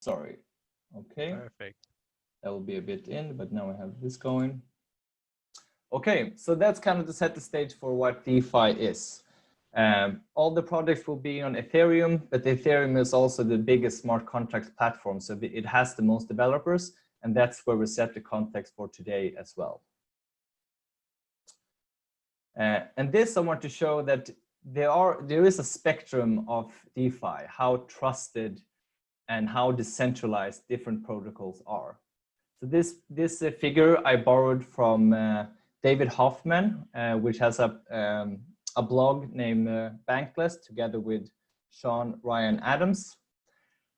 Sorry. Okay. Perfect. That will be a bit in, but now I have this going. Okay, so that's kind of to set the stage for what DeFi is. All the projects will be on Ethereum, but Ethereum is also the biggest smart contracts platform. So it has the most developers, and that's where we set the context for today as well. And this, I want to show that there is a spectrum of DeFi, how trusted and how decentralized different protocols are. So this figure I borrowed from David Hoffman, which has a blog named Bankless, together with Sean Ryan Adams.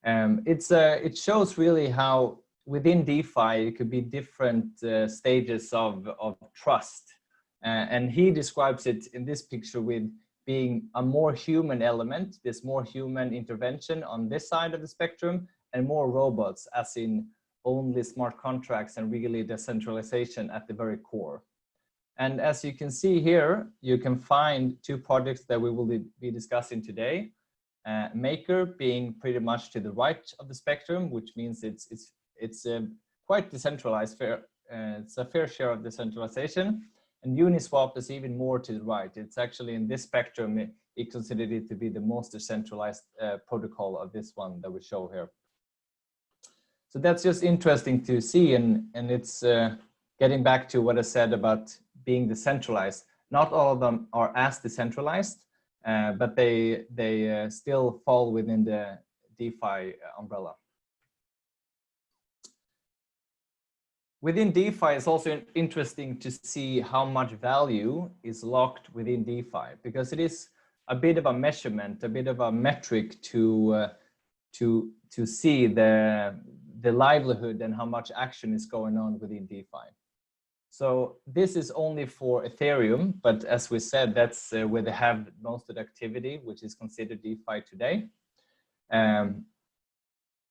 It shows really how within DeFi it could be different stages of trust. And he describes it in this picture with being a more human element, this more human intervention on this side of the spectrum, and more robots, as in only smart contracts and really decentralization at the very core. And as you can see here, you can find two projects that we will be discussing today. Maker being pretty much to the right of the spectrum, which means it's quite decentralized. It's a fair share of decentralization. And Uniswap is even more to the right. It's actually in this spectrum, it considered it to be the most decentralized protocol of this one that we show here. So that's just interesting to see, and it's getting back to what I said about being decentralized. Not all of them are as decentralized, but they still fall within the DeFi umbrella. Within DeFi, it's also interesting to see how much value is locked within DeFi, because it is a bit of a measurement, a bit of a metric to see the livelihood and how much action is going on within DeFi. So this is only for Ethereum, but as we said, that's where they have most of the activity, which is considered DeFi today.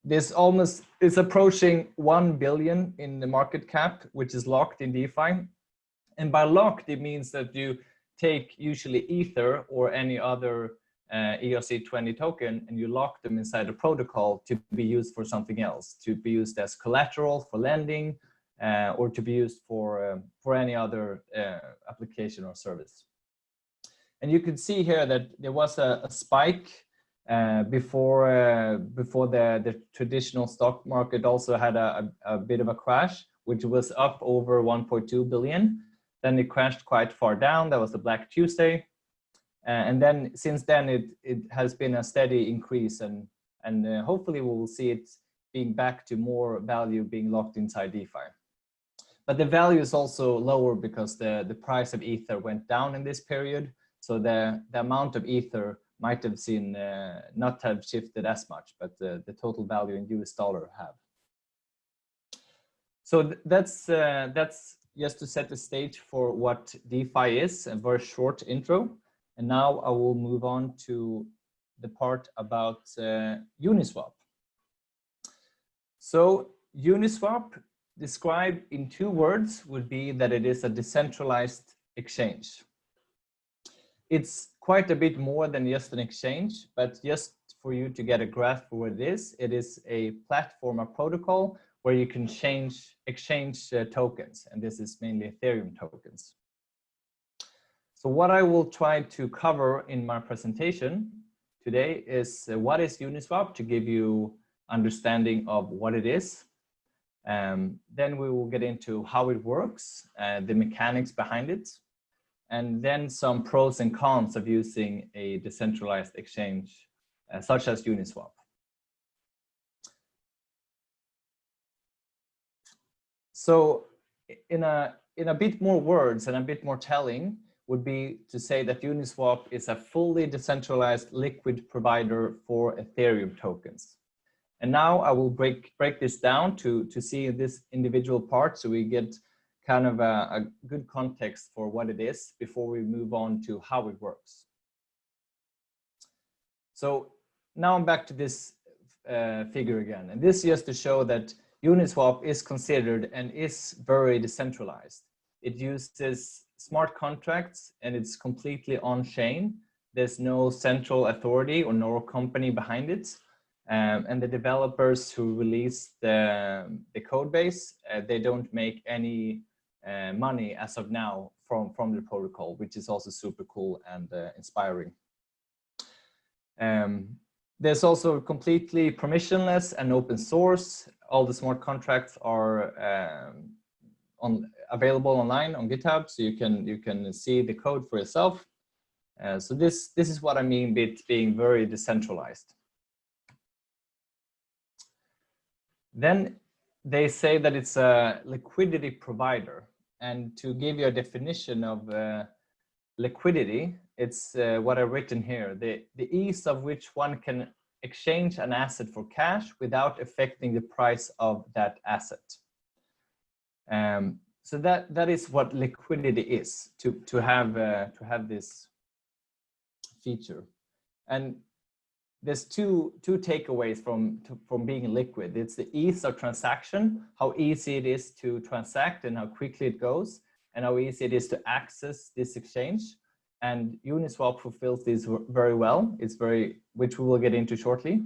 This almost is approaching 1 billion in the market cap, which is locked in DeFi. And by locked, it means that you take usually Ether or any other ERC20 token, and you lock them inside a protocol to be used for something else, to be used as collateral for lending, or to be used for any other application or service. And you can see here that there was a spike before the traditional stock market also had a bit of a crash, which was up over 1.2 billion. Then it crashed quite far down. That was the Black Tuesday. And then since then, it has been a steady increase, and hopefully we will see it being back to more value being locked inside DeFi. But the value is also lower because the price of Ether went down in this period. So the amount of Ether might have seen not have shifted as much, but the total value in US dollar have. So that's just to set the stage for what DeFi is, a very short intro. And now I will move on to the part about Uniswap. So Uniswap, described in 2 words, would be that it is a decentralized exchange. It's quite a bit more than just an exchange, but just for you to get a grasp for what it is a platform, a protocol where you can exchange tokens, and this is mainly Ethereum tokens. So what I will try to cover in my presentation today is what is Uniswap, to give you understanding of what it is. Then we will get into how it works, the mechanics behind it, and then some pros and cons of using a decentralized exchange such as Uniswap. So in a bit more words and a bit more telling would be to say that Uniswap is a fully decentralized liquid provider for Ethereum tokens. And now I will break this down to see this individual part, so we get kind of a good context for what it is before we move on to how it works. So now I'm back to this figure again, and this is just to show that Uniswap is considered and is very decentralized. It uses smart contracts and it's completely on-chain. There's no central authority or no company behind it. And the developers who release the code base, they don't make any money as of now from the protocol, which is also super cool and inspiring. There's also completely permissionless and open source. All the smart contracts are available online on GitHub, so you can see the code for yourself. So this is what I mean with being very decentralized. Then they say that it's a liquidity provider. And to give you a definition of liquidity, it's what I've written here, the ease of which one can exchange an asset for cash without affecting the price of that asset. So that is what liquidity is, to have this feature. And there's two takeaways from being liquid. It's the ease of transaction, how easy it is to transact and how quickly it goes, and how easy it is to access this exchange. And Uniswap fulfills this very well. Which we will get into shortly.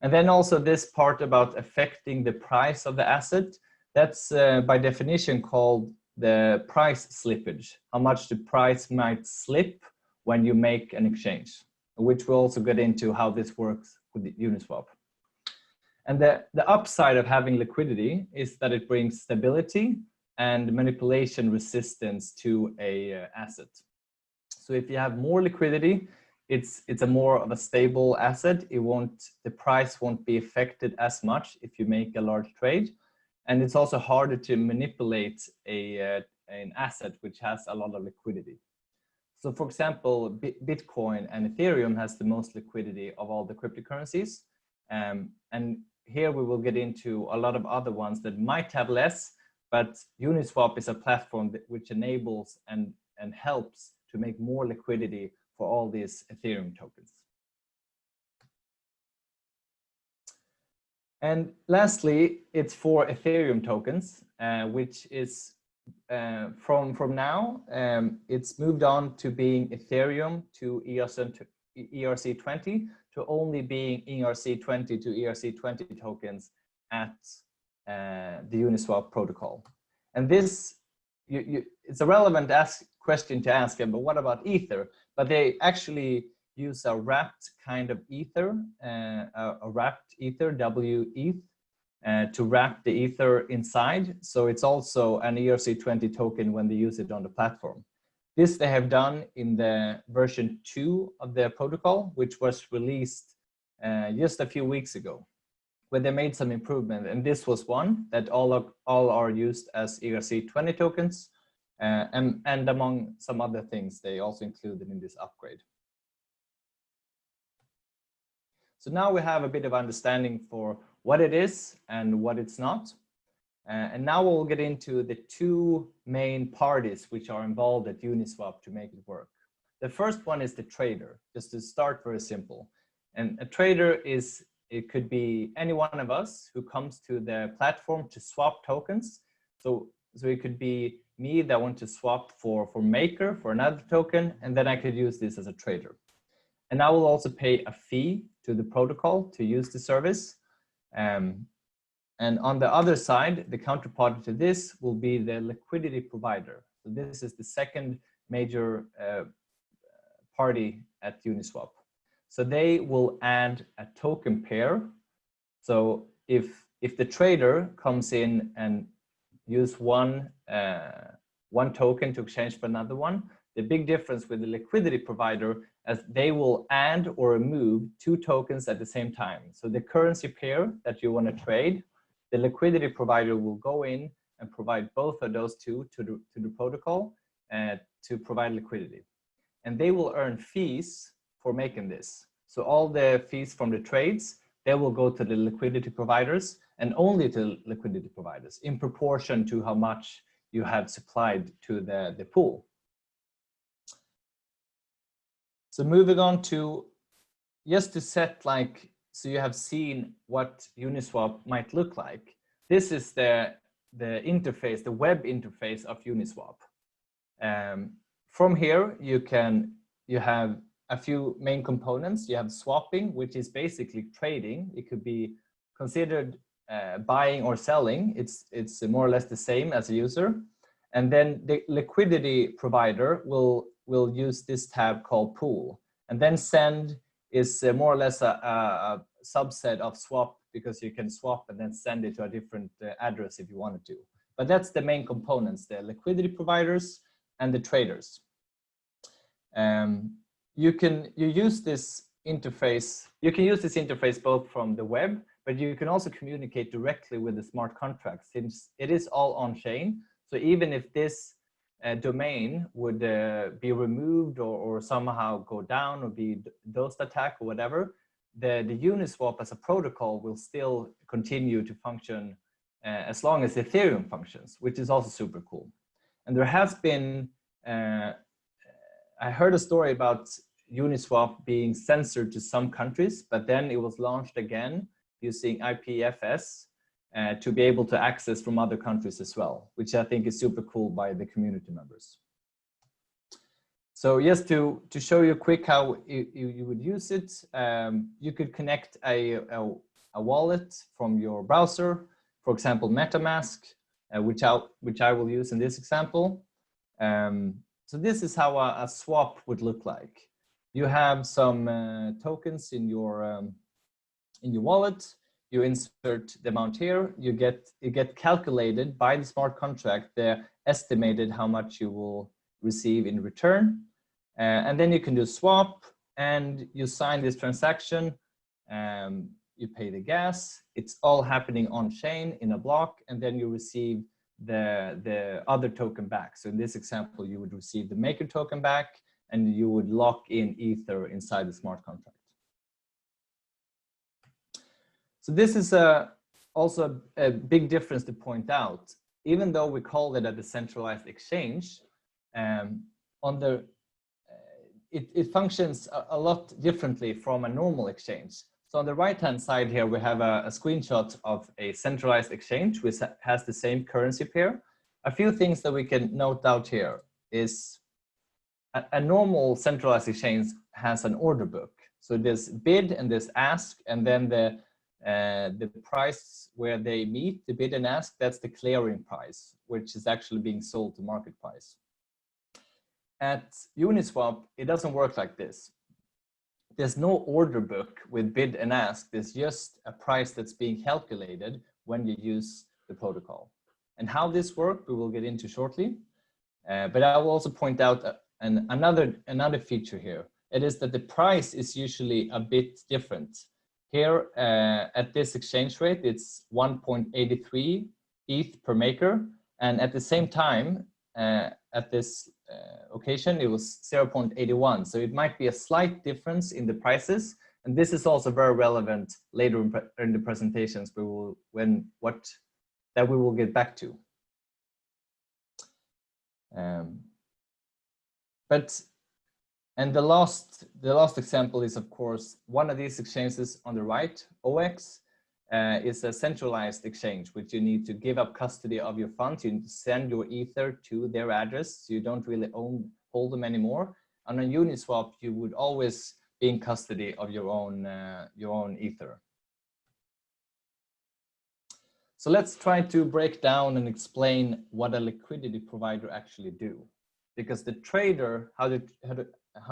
And then also this part about affecting the price of the asset. That's by definition called the price slippage, how much the price might slip when you make an exchange, which we'll also get into how this works with the Uniswap. And the upside of having liquidity is that it brings stability and manipulation resistance to a asset. So if you have more liquidity, it's a more of a stable asset. The price won't be affected as much if you make a large trade. And it's also harder to manipulate an asset which has a lot of liquidity. So for example, Bitcoin and Ethereum has the most liquidity of all the cryptocurrencies. And here we will get into a lot of other ones that might have less, but Uniswap is a platform which enables and helps to make more liquidity for all these Ethereum tokens. And lastly, it's for Ethereum tokens, which is from now, it's moved on to being Ethereum to ERC20 to only being ERC20 to ERC20 tokens at the Uniswap protocol. And this, it's a relevant question to ask, but what about Ether? But they actually use a wrapped kind of Ether, a wrapped Ether, WETH, to wrap the Ether inside. So it's also an ERC20 token when they use it on the platform. This they have done in the version 2 of their protocol, which was released just a few weeks ago, where they made some improvement. And this was one that all are used as ERC20 tokens. And among some other things, they also included in this upgrade. So now we have a bit of understanding for what it is and what it's not. And now we'll get into the two main parties which are involved at Uniswap to make it work. The first one is the trader, just to start very simple. And a trader it could be any one of us who comes to the platform to swap tokens. So it could be me that want to swap for Maker for another token, and then I could use this as a trader. And I will also pay a fee to the protocol to use the service. And on the other side, the counterpart to this will be the liquidity provider. So this is the second major party at Uniswap. So they will add a token pair. So if the trader comes in and use one token to exchange for another one, the big difference with the liquidity provider is they will add or remove two tokens at the same time. So the currency pair that you want to trade, the liquidity provider will go in and provide both of those two to the protocol to provide liquidity. And they will earn fees for making this. So all the fees from the trades, they will go to the liquidity providers and only to liquidity providers in proportion to how much you have supplied to the pool. So moving on to, just to set so you have seen what Uniswap might look like. This is the interface, the web interface of Uniswap. From here, you have a few main components. You have swapping, which is basically trading. It could be considered buying or selling. It's more or less the same as a user. And then the liquidity provider will use this tab called pool. And then send is more or less a subset of swap, because you can swap and then send it to a different address if you wanted to. But that's the main components, the liquidity providers and the traders. You use this interface both from the web, but you can also communicate directly with the smart contract, since it is all on chain. So even if this domain would be removed or somehow go down or be dosed attack or whatever, the Uniswap as a protocol will still continue to function as long as Ethereum functions, which is also super cool. And there has been, I heard a story about Uniswap being censored to some countries, but then it was launched again using IPFS to be able to access from other countries as well, which I think is super cool by the community members. So just to show you quick how you would use it, you could connect a wallet from your browser, for example, MetaMask, which I will use in this example. So this is how a swap would look like. You have some tokens in your wallet. You insert the amount here. You get calculated by the smart contract the estimated how much you will receive in return, and then you can do swap, and you sign this transaction. You pay the gas. It's all happening on chain in a block, and then you receive the other token back. So in this example, you would receive the Maker token back, and you would lock in Ether inside the smart contract. So this is also a big difference to point out. Even though we call it a decentralized exchange, it functions a lot differently from a normal exchange. So on the right-hand side here, we have a screenshot of a centralized exchange, which has the same currency pair. A few things that we can note out here is a normal centralized exchange has an order book. So there's bid and there's ask, and then the price where they meet, the bid and ask, that's the clearing price, which is actually being sold to market price. At Uniswap, it doesn't work like this. There's no order book with bid and ask. There's just a price that's being calculated when you use the protocol. And how this works, we will get into shortly. But I will also point out another feature here. It is that the price is usually a bit different. Here at this exchange rate, it's 1.83 ETH per maker. And at the same time, at this occasion, it was 0.81. So it might be a slight difference in the prices. And this is also very relevant later in the presentations we will get back to. And the last example is, of course, one of these exchanges on the right, OX, is a centralized exchange, which you need to give up custody of your funds. You need to send your Ether to their address. So you don't really hold them anymore. And on Uniswap, you would always be in custody of your own Ether. So let's try to break down and explain what a liquidity provider actually do. Because the trader, how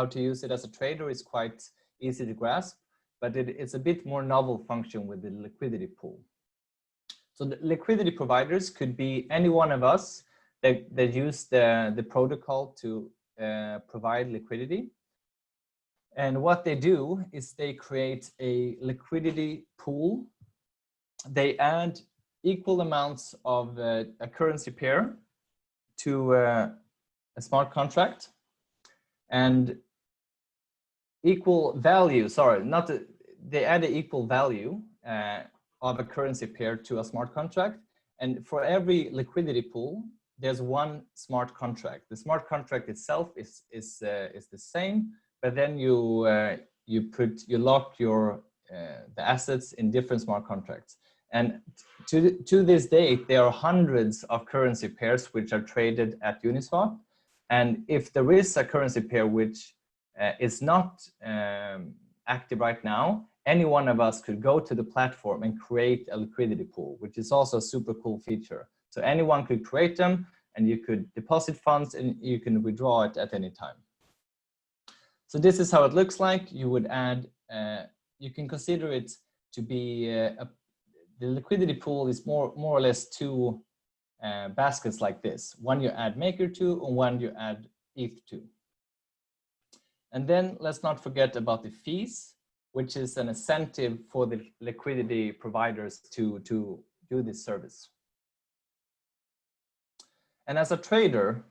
to use it as a trader is quite easy to grasp, but it's a bit more novel function with the liquidity pool. So the liquidity providers could be any one of us that use the protocol to provide liquidity. And what they do is they create a liquidity pool. They add equal amounts of a currency pair to a smart contract, and equal value, they add an equal value of a currency pair to a smart contract. And for every liquidity pool, there's one smart contract. The smart contract itself is the same, but then you lock the assets in different smart contracts. And to this date, there are hundreds of currency pairs which are traded at Uniswap. And if there is a currency pair which is not active right now, any one of us could go to the platform and create a liquidity pool, which is also a super cool feature. So anyone could create them, and you could deposit funds and you can withdraw it at any time. So this is how it looks like. You would add, you can consider it to be, the liquidity pool is more or less two baskets like this. One you add Maker to and one you add ETH to. And then let's not forget about the fees, which is an incentive for the liquidity providers to do this service. And as a trader,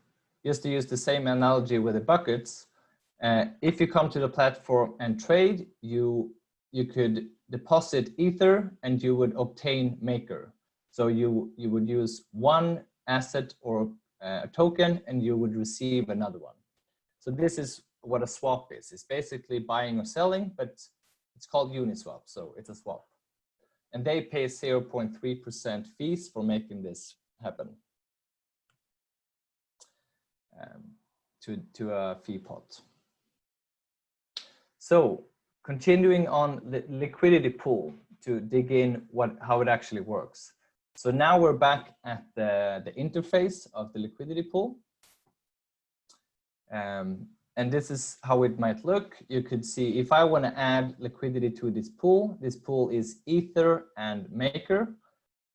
just to use the same analogy with the buckets, if you come to the platform and trade, you could deposit Ether and you would obtain Maker. So you would use one asset or a token and you would receive another one. So this is what a swap is. It's basically buying or selling, but it's called Uniswap, so it's a swap. And they pay 0.3% fees for making this happen to a fee pot. So continuing on the liquidity pool to dig in how it actually works. So now we're back at the interface of the liquidity pool. And this is how it might look. You could see if I want to add liquidity to this pool is Ether and Maker.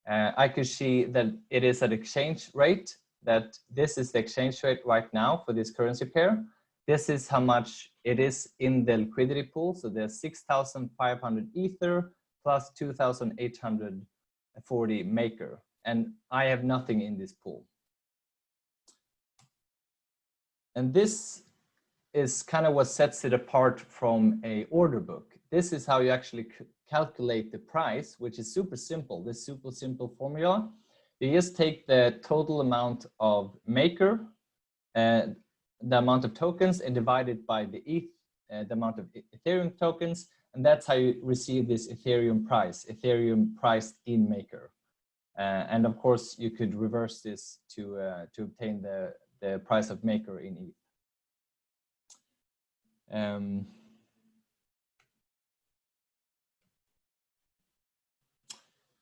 I could see that it is at exchange rate, that this is the exchange rate right now for this currency pair. This is how much it is in the liquidity pool. So there's 6,500 Ether plus 2,840 Maker. And I have nothing in this pool. And this is kind of what sets it apart from a order book. This is how you actually calculate the price, which is super simple. This super simple formula. You just take the total amount of Maker, the amount of tokens, and divide it by the amount of Ethereum tokens, and that's how you receive this Ethereum priced in Maker. And of course, you could reverse this to obtain the price of Maker in ETH.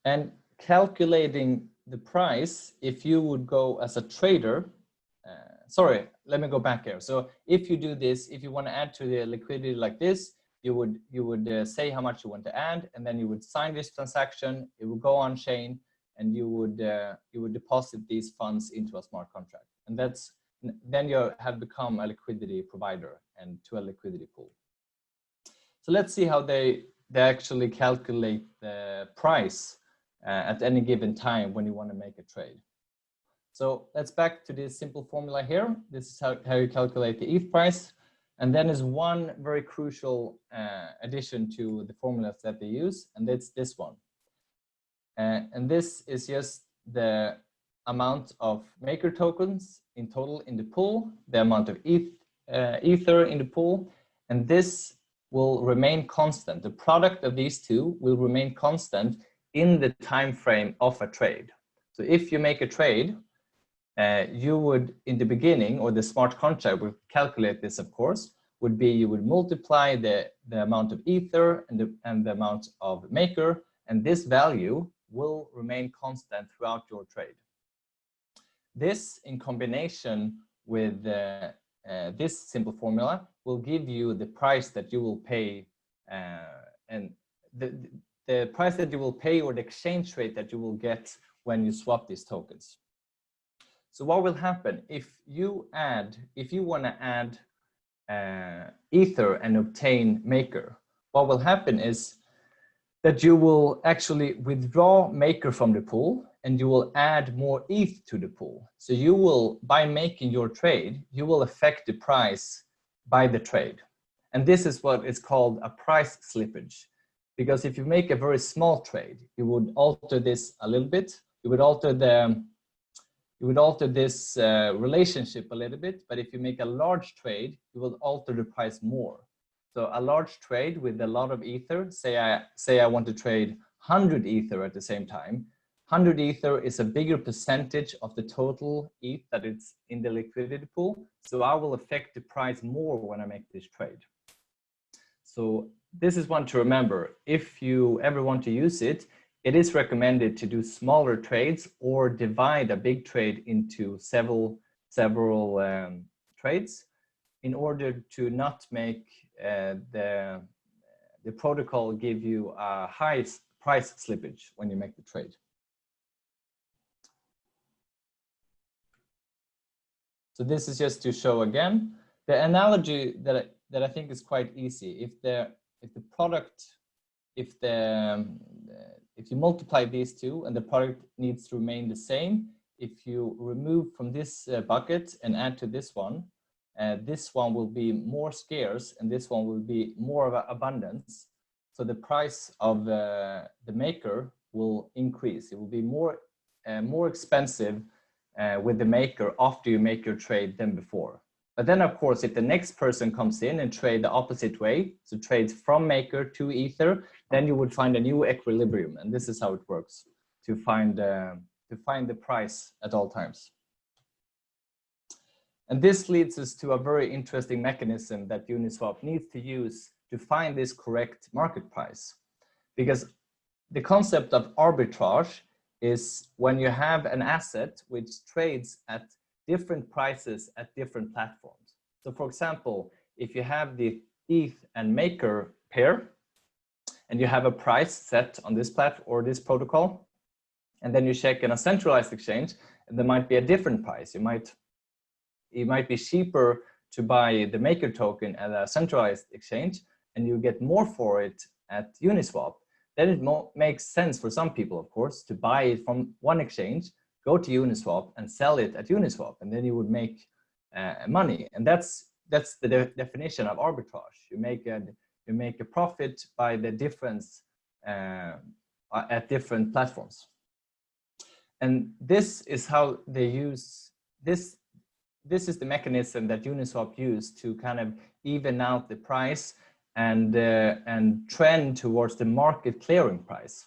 And calculating the price, if you would go as a trader, sorry, let me go back here. So if you do this, if you want to add to the liquidity like this, you would say how much you want to add, and then you would sign this transaction. It would go on chain, and you would deposit these funds into a smart contract, and then you have become a liquidity provider and to a liquidity pool. So let's see how they actually calculate the price at any given time when you want to make a trade. So let's back to this simple formula here. This is how you calculate the ETH price. And then is one very crucial addition to the formulas that they use, and that's this one. And this is just the amount of Maker tokens in total in the pool, the amount of Ether in the pool, and this will remain constant. The product of these two will remain constant in the time frame of a trade. So if you make a trade, you would, in the beginning, or the smart contract would calculate this, of course, would be you would multiply the amount of Ether and the amount of Maker, and this value will remain constant throughout your trade. This, in combination with this simple formula, will give you the price that you will pay, and the price that you will pay, or the exchange rate that you will get when you swap these tokens. So what will happen if you want to add Ether and obtain Maker? What will happen is that you will actually withdraw Maker from the pool, and you will add more ETH to the pool. So you will, by making your trade, you will affect the price by the trade. And this is what is called a price slippage. Because if you make a very small trade, you would alter this a little bit. You would alter this relationship a little bit. But if you make a large trade, you will alter the price more. So a large trade with a lot of Ether, say I want to trade 100 Ether at the same time, 100 Ether is a bigger percentage of the total ETH that it's in the liquidity pool. So I will affect the price more when I make this trade. So this is one to remember. If you ever want to use it, it is recommended to do smaller trades or divide a big trade into several trades in order to not make the protocol give you a high price slippage when you make the trade. So this is just to show again the analogy that I think is quite easy. If you multiply these two and the product needs to remain the same, if you remove from this bucket and add to this one will be more scarce and this one will be more of abundance. So the price of the maker will increase. It will be more expensive with the maker after you make your trade than before. But then, of course, if the next person comes in and trade the opposite way, so trades from maker to Ether, then you would find a new equilibrium. And this is how it works to find the price at all times. And this leads us to a very interesting mechanism that Uniswap needs to use to find this correct market price. Because the concept of arbitrage is when you have an asset which trades at different prices at different platforms. So for example, if you have the ETH and Maker pair and you have a price set on this platform or this protocol, and then you check in a centralized exchange, and there might be a different price. It might be cheaper to buy the Maker token at a centralized exchange and you get more for it at Uniswap. Then it makes sense for some people, of course, to buy it from one exchange, go to Uniswap and sell it at Uniswap, and then you would make money. And that's the definition of arbitrage. You make a profit by the difference at different platforms. And this is how they use this. This is the mechanism that Uniswap used to kind of even out the price and trend towards the market clearing price.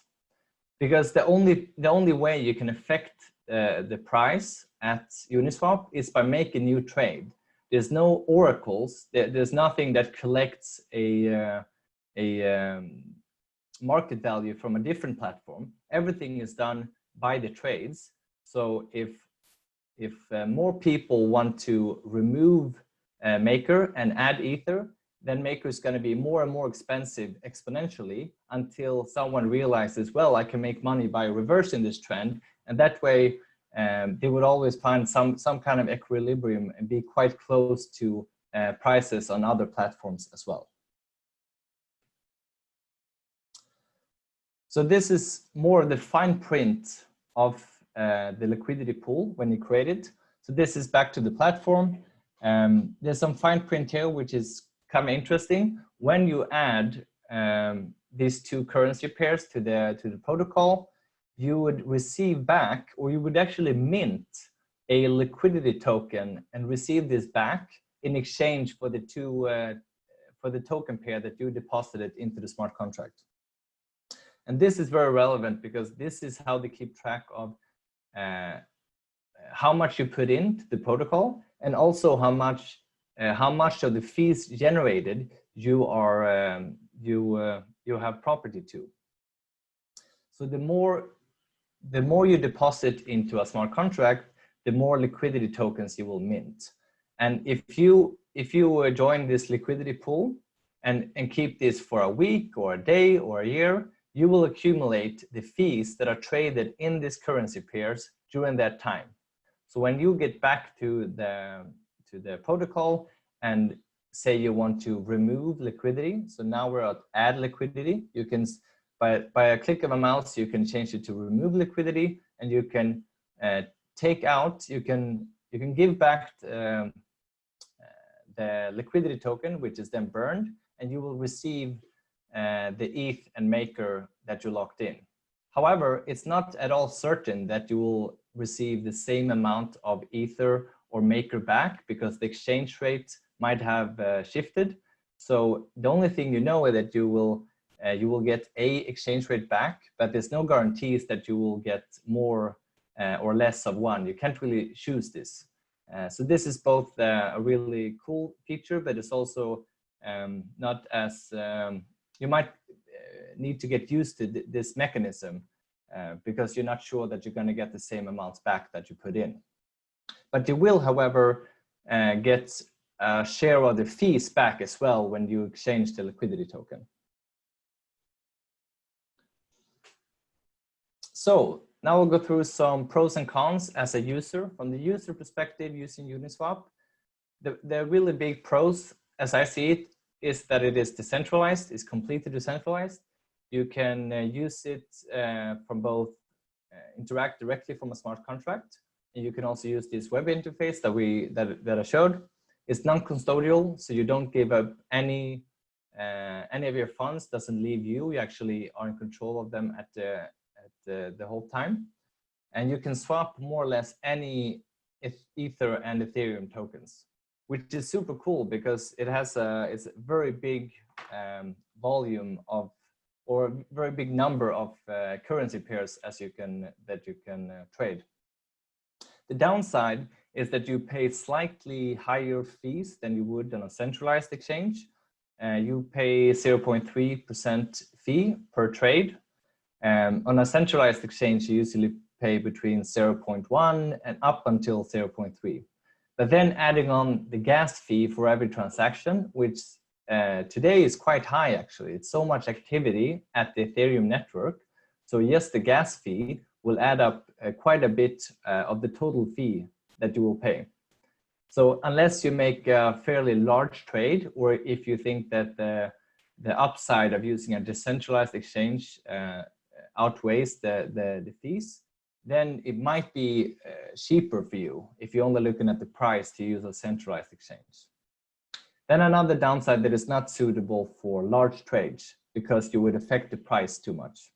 Because the only way you can affect the price at Uniswap is by making new trade. There's no oracles. There's nothing that collects a market value from a different platform. Everything is done by the trades. So if more people want to remove Maker and add Ether, then Maker is going to be more and more expensive exponentially until someone realizes, well, I can make money by reversing this trend. And that way, they would always find some kind of equilibrium and be quite close to prices on other platforms as well. So this is more the fine print of the liquidity pool when you create it. So this is back to the platform. There's some fine print here, which is kind of interesting. When you add these two currency pairs to the protocol, you would receive back, or you would actually mint a liquidity token and receive this back in exchange for the token pair that you deposited into the smart contract. And this is very relevant because this is how they keep track of how much you put into the protocol, and also how much of the fees generated you have property to. So the more you deposit into a smart contract, the more liquidity tokens you will mint. And if you join this liquidity pool and keep this for a week or a day or a year, you will accumulate the fees that are traded in these currency pairs during that time. So when you get back to the protocol and say you want to remove liquidity, so now we're at add liquidity, you can, by a click of a mouse, you can change it to remove liquidity, and you can take out, you can give back the liquidity token, which is then burned, and you will receive the ETH and Maker that you locked in. However, it's not at all certain that you will receive the same amount of Ether or Maker back, because the exchange rate might have shifted. So the only thing you know is that you will you will get a exchange rate back, but there's no guarantees that you will get more or less of one. You can't really choose this. So this is both a really cool feature, but it's also not as, you might need to get used to this mechanism because you're not sure that you're going to get the same amounts back that you put in. But you will, however, get a share of the fees back as well when you exchange the liquidity token. So now we'll go through some pros and cons as a user. From the user perspective, using Uniswap, the really big pros, as I see it, is that it is decentralized, it's completely decentralized. You can use it from both interact directly from a smart contract, and you can also use this web interface that I showed. It's non-custodial, so you don't give up any of your funds. Doesn't leave you. You actually are in control of them at the whole time, and you can swap more or less any Ether and Ethereum tokens, which is super cool because it has it's a very big volume of, or a very big number of currency pairs that you can trade. The downside is that you pay slightly higher fees than you would on a centralized exchange. You pay 0.3% fee per trade. On a centralized exchange, you usually pay between 0.1 and up until 0.3. But then adding on the gas fee for every transaction, which today is quite high actually. It's so much activity at the Ethereum network. So yes, the gas fee will add up quite a bit of the total fee that you will pay. So unless you make a fairly large trade, or if you think that the upside of using a decentralized exchange outweighs the fees, then it might be cheaper for you if you're only looking at the price to use a centralized exchange. Then another downside that is not suitable for large trades because you would affect the price too much.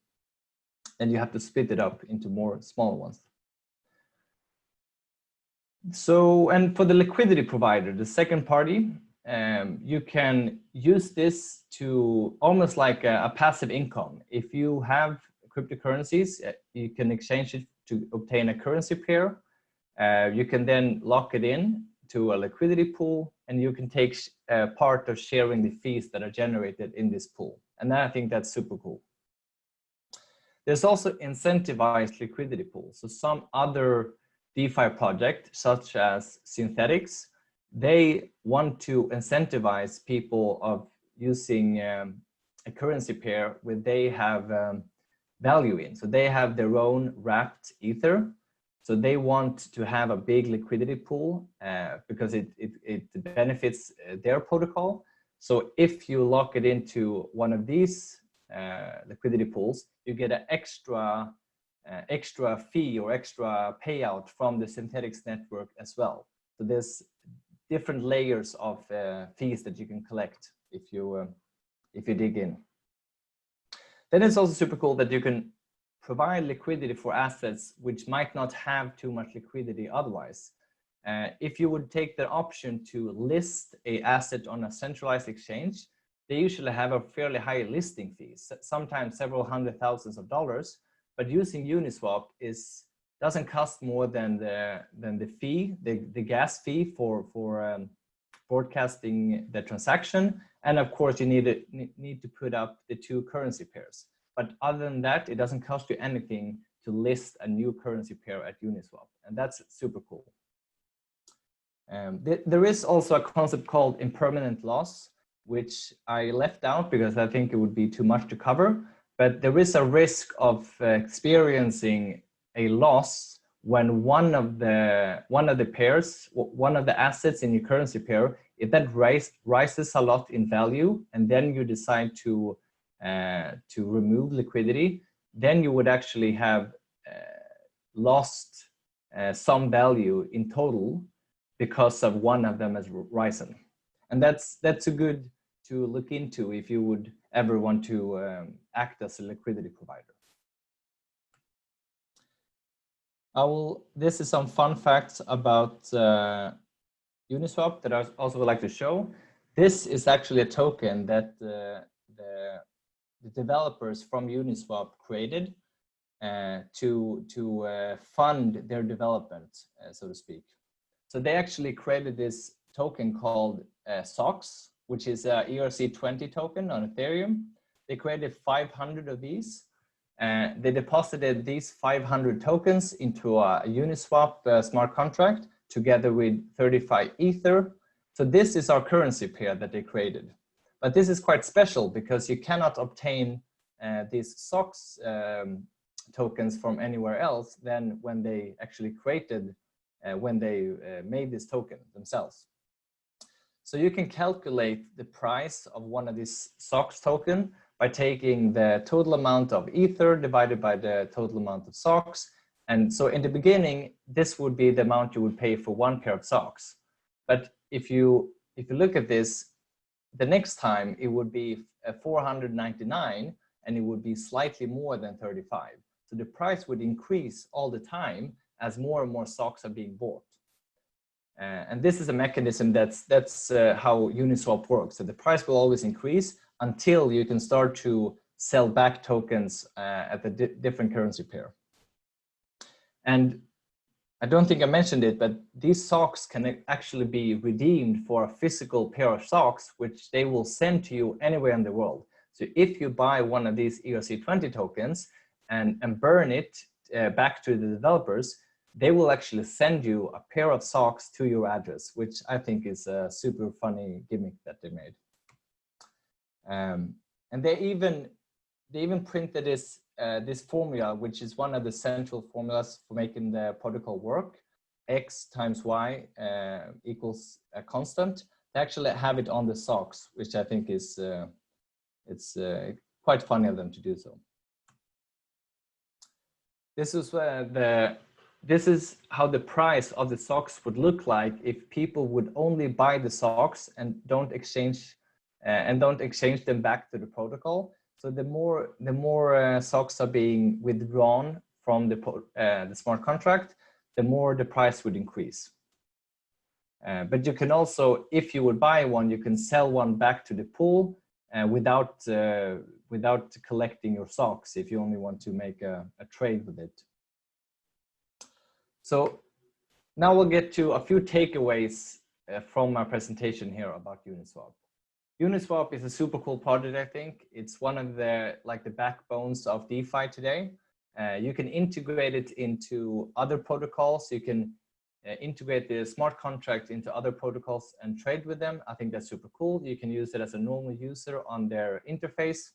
And you have to split it up into more smaller ones. So, and for the liquidity provider, the second party, you can use this to almost like a passive income. If you have cryptocurrencies, you can exchange it to obtain a currency pair. You can then lock it in to a liquidity pool, and you can take part of sharing the fees that are generated in this pool. And I think that's super cool. There's also incentivized liquidity pools. So some other DeFi project, such as Synthetics, they want to incentivize people of using a currency pair where they have value in. So they have their own wrapped Ether. So they want to have a big liquidity pool because it benefits their protocol. So if you lock it into one of these liquidity pools, you get an extra fee or extra payout from the Synthetics network as well. So there's different layers of fees that you can collect if you dig in. Then it's also super cool that you can provide liquidity for assets which might not have too much liquidity otherwise. If you would take the option to list an asset on a centralized exchange, they usually have a fairly high listing fee, sometimes several $100,000s. But using Uniswap doesn't cost more than the fee, the gas fee for broadcasting the transaction, and of course you need to put up the two currency pairs. But other than that, it doesn't cost you anything to list a new currency pair at Uniswap, and that's super cool. There is also a concept called impermanent loss, which I left out because I think it would be too much to cover. But there is a risk of experiencing a loss when one of the pairs, one of the assets in your currency pair, if that rises a lot in value, and then you decide to remove liquidity, then you would actually have lost some value in total because of one of them has risen. And that's a good to look into if you would ever want to act as a liquidity provider. This is some fun facts about Uniswap that I also would like to show. This is actually a token that the the developers from Uniswap created to fund their development, so to speak. So they actually created this token called SOX, which is a ERC20 token on Ethereum. They created 500 of these. They deposited these 500 tokens into a Uniswap smart contract together with 35 Ether. So this is our currency pair that they created. But this is quite special because you cannot obtain these SOX tokens from anywhere else than when they actually created, when they made this token themselves. So you can calculate the price of one of these SOX token by taking the total amount of Ether divided by the total amount of SOX. And so in the beginning, this would be the amount you would pay for one pair of SOX. But if you look at this, the next time it would be 499 and it would be slightly more than 35. So the price would increase all the time as more and more SOX are being bought. And this is a mechanism that's how Uniswap works. So the price will always increase until you can start to sell back tokens at the different currency pair. And I don't think I mentioned it, but these SOX can actually be redeemed for a physical pair of SOX, which they will send to you anywhere in the world. So if you buy one of these ERC20 tokens and burn it back to the developers, they will actually send you a pair of SOX to your address, which I think is a super funny gimmick that they made. And they even printed this formula, which is one of the central formulas for making the protocol work. X times Y equals a constant. They actually have it on the SOX, which I think is quite funny of them to do so. This is how the price of the SOX would look like if people would only buy the SOX and don't exchange them back to the protocol. So the more SOX are being withdrawn from the smart contract, the more the price would increase. But you can also, if you would buy one, you can sell one back to the pool without collecting your SOX if you only want to make a trade with it. So now we'll get to a few takeaways from my presentation here about Uniswap. Uniswap is a super cool project, I think. It's one of the backbones of DeFi today. You can integrate it into other protocols. You can integrate the smart contract into other protocols and trade with them. I think that's super cool. You can use it as a normal user on their interface.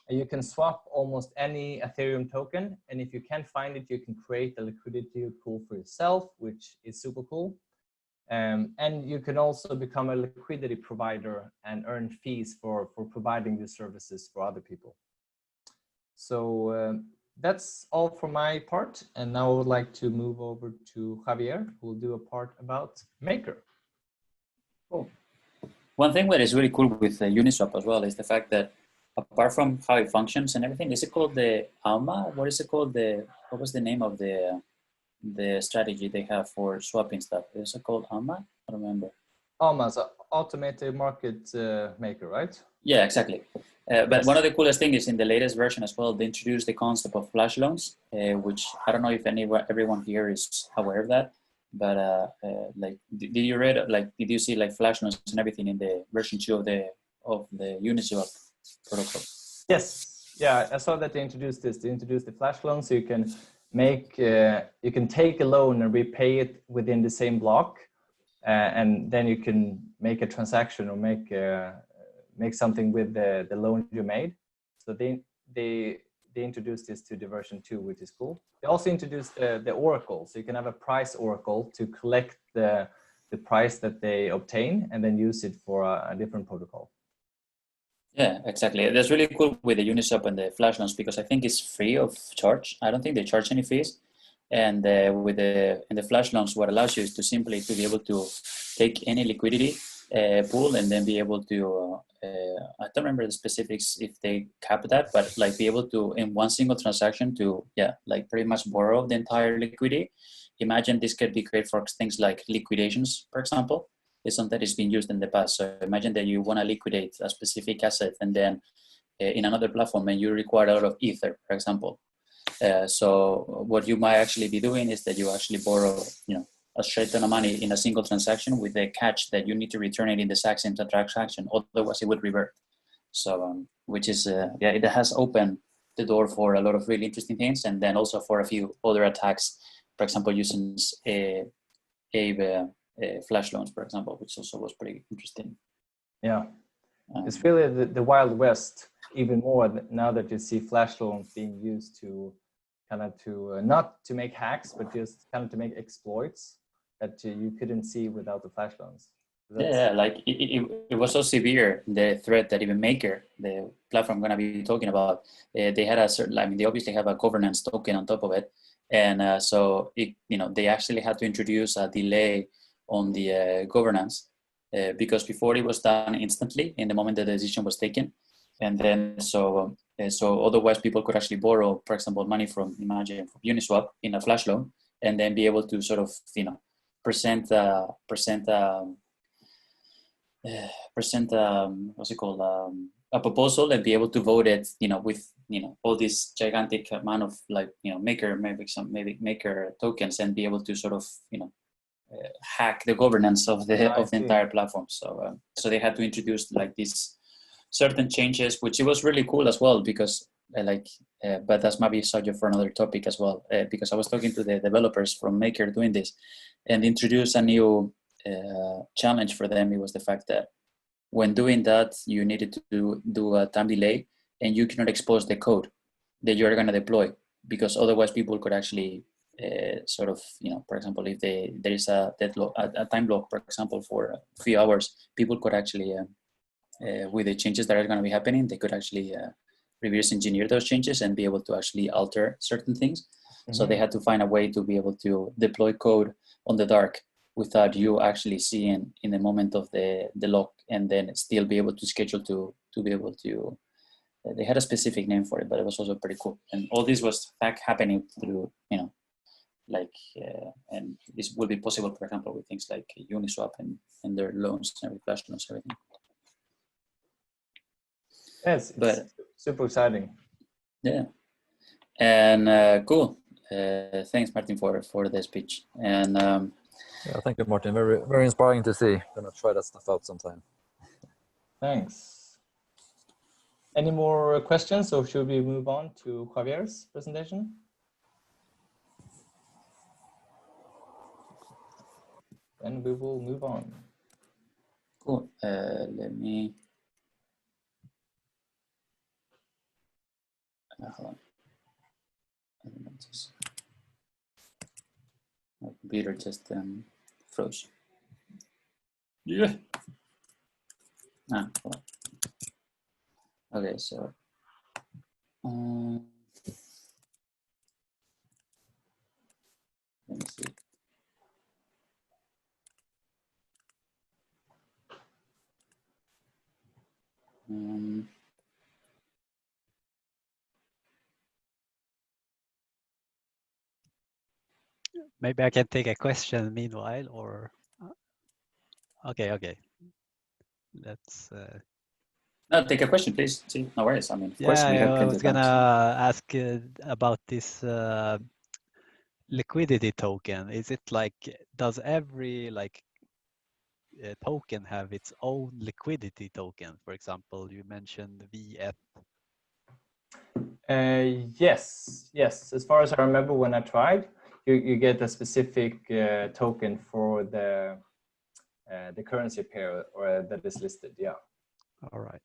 You can swap almost any Ethereum token. And if you can't find it, you can create a liquidity pool for yourself, which is super cool. And you can also become a liquidity provider and earn fees for providing these services for other people. So that's all for my part. And now I would like to move over to Javier, who will do a part about Maker. Cool. One thing that is really cool with Uniswap as well is the fact that apart from how it functions and everything, is it called the ALMA? What is it called? What was the name of the strategy they have for swapping stuff? Is it called ALMA? I don't remember. ALMA, so automated market maker, right? Yeah, exactly. But yes. One of the coolest things is in the latest version as well, they introduced the concept of flash loans, which I don't know if everyone here is aware of that. But did you see like flash loans and everything in the version 2 of the Uniswap protocol? Yes, yeah, I saw that they introduced this. They introduced the flash loan, so you can you can take a loan and repay it within the same block, and then you can make a transaction or make something with the loan you made. So they introduced this to the version 2, which is cool. They also introduced the oracle, so you can have a price oracle to collect the price that they obtain and then use it for a different protocol. Yeah, exactly. That's really cool with the Uniswap and the flash loans because I think it's free of charge. I don't think they charge any fees. And with the flash loans, what allows you is to simply to be able to take any liquidity pool and then be able to, I don't remember the specifics if they cap that, but like be able to in one single transaction to, like pretty much borrow the entire liquidity. Imagine this could be great for things like liquidations, for example. Is something that is being used in the past. So imagine that you want to liquidate a specific asset and then in another platform and you require a lot of ether, for example. So what you might actually be doing is that you actually borrow, a straight ton of money in a single transaction with the catch that you need to return it in the exact same transaction, otherwise it would revert. So, which is, it has opened the door for a lot of really interesting things, and then also for a few other attacks, for example, using flash loans, for example, which also was pretty interesting. Yeah, it's really the Wild West, even more now that you see flash loans being used to kind of not to make hacks, but just kind of to make exploits that you couldn't see without the flash loans. Yeah, like it was so severe, the threat that even Maker, the platform I'm going to be talking about, they had a certain, I mean, they obviously have a governance token on top of it. And so, they actually had to introduce a delay on the governance because before it was done instantly in the moment that the decision was taken. And then so otherwise people could actually borrow, for example, money from Uniswap in a flash loan, and then be able to sort of, present what's it called, a proposal and be able to vote it, with all this gigantic amount of maker tokens, and be able to sort of hack the governance of the entire platform. So they had to introduce like these certain changes, which it was really cool as well, because but that's maybe a subject for another topic as well, because I was talking to the developers from Maker doing this, and introduced a new challenge for them. It was the fact that when doing that, you needed to do a time delay, and you cannot expose the code that you're going to deploy, because otherwise people could actually sort of, for example, if there is a deadlock, a time block, for example, for a few hours, people could actually, with the changes that are going to be happening, they could actually reverse engineer those changes and be able to actually alter certain things. Mm-hmm. So they had to find a way to be able to deploy code on the dark without you actually seeing in the moment of the lock, and then still be able to schedule to be able to, they had a specific name for it, but it was also pretty cool. And all this was happening through, and this will be possible, for example, with things like Uniswap and their loans and flash loans, everything. Yes, it's super exciting. Yeah, and cool. Thanks, Martin, for the speech. And yeah, thank you, Martin. Very, very inspiring to see. Gonna try that stuff out sometime. Thanks. Any more questions, or should we move on to Javier's presentation? Then we will move on. Cool. Let me. Hold on. My computer just froze. Yeah. Hold on. Okay, so. Let me see. Maybe I can take a question meanwhile, or okay. Let's. No, take a question, please. See, no worries. I mean, of course, yeah, we have I plenty was of time. gonna ask about this liquidity token. Is it like, does every token have its own liquidity token? For example, you mentioned VF. Yes. As far as I remember, when I tried, you get a specific token for the currency pair or that is listed. Yeah. All right.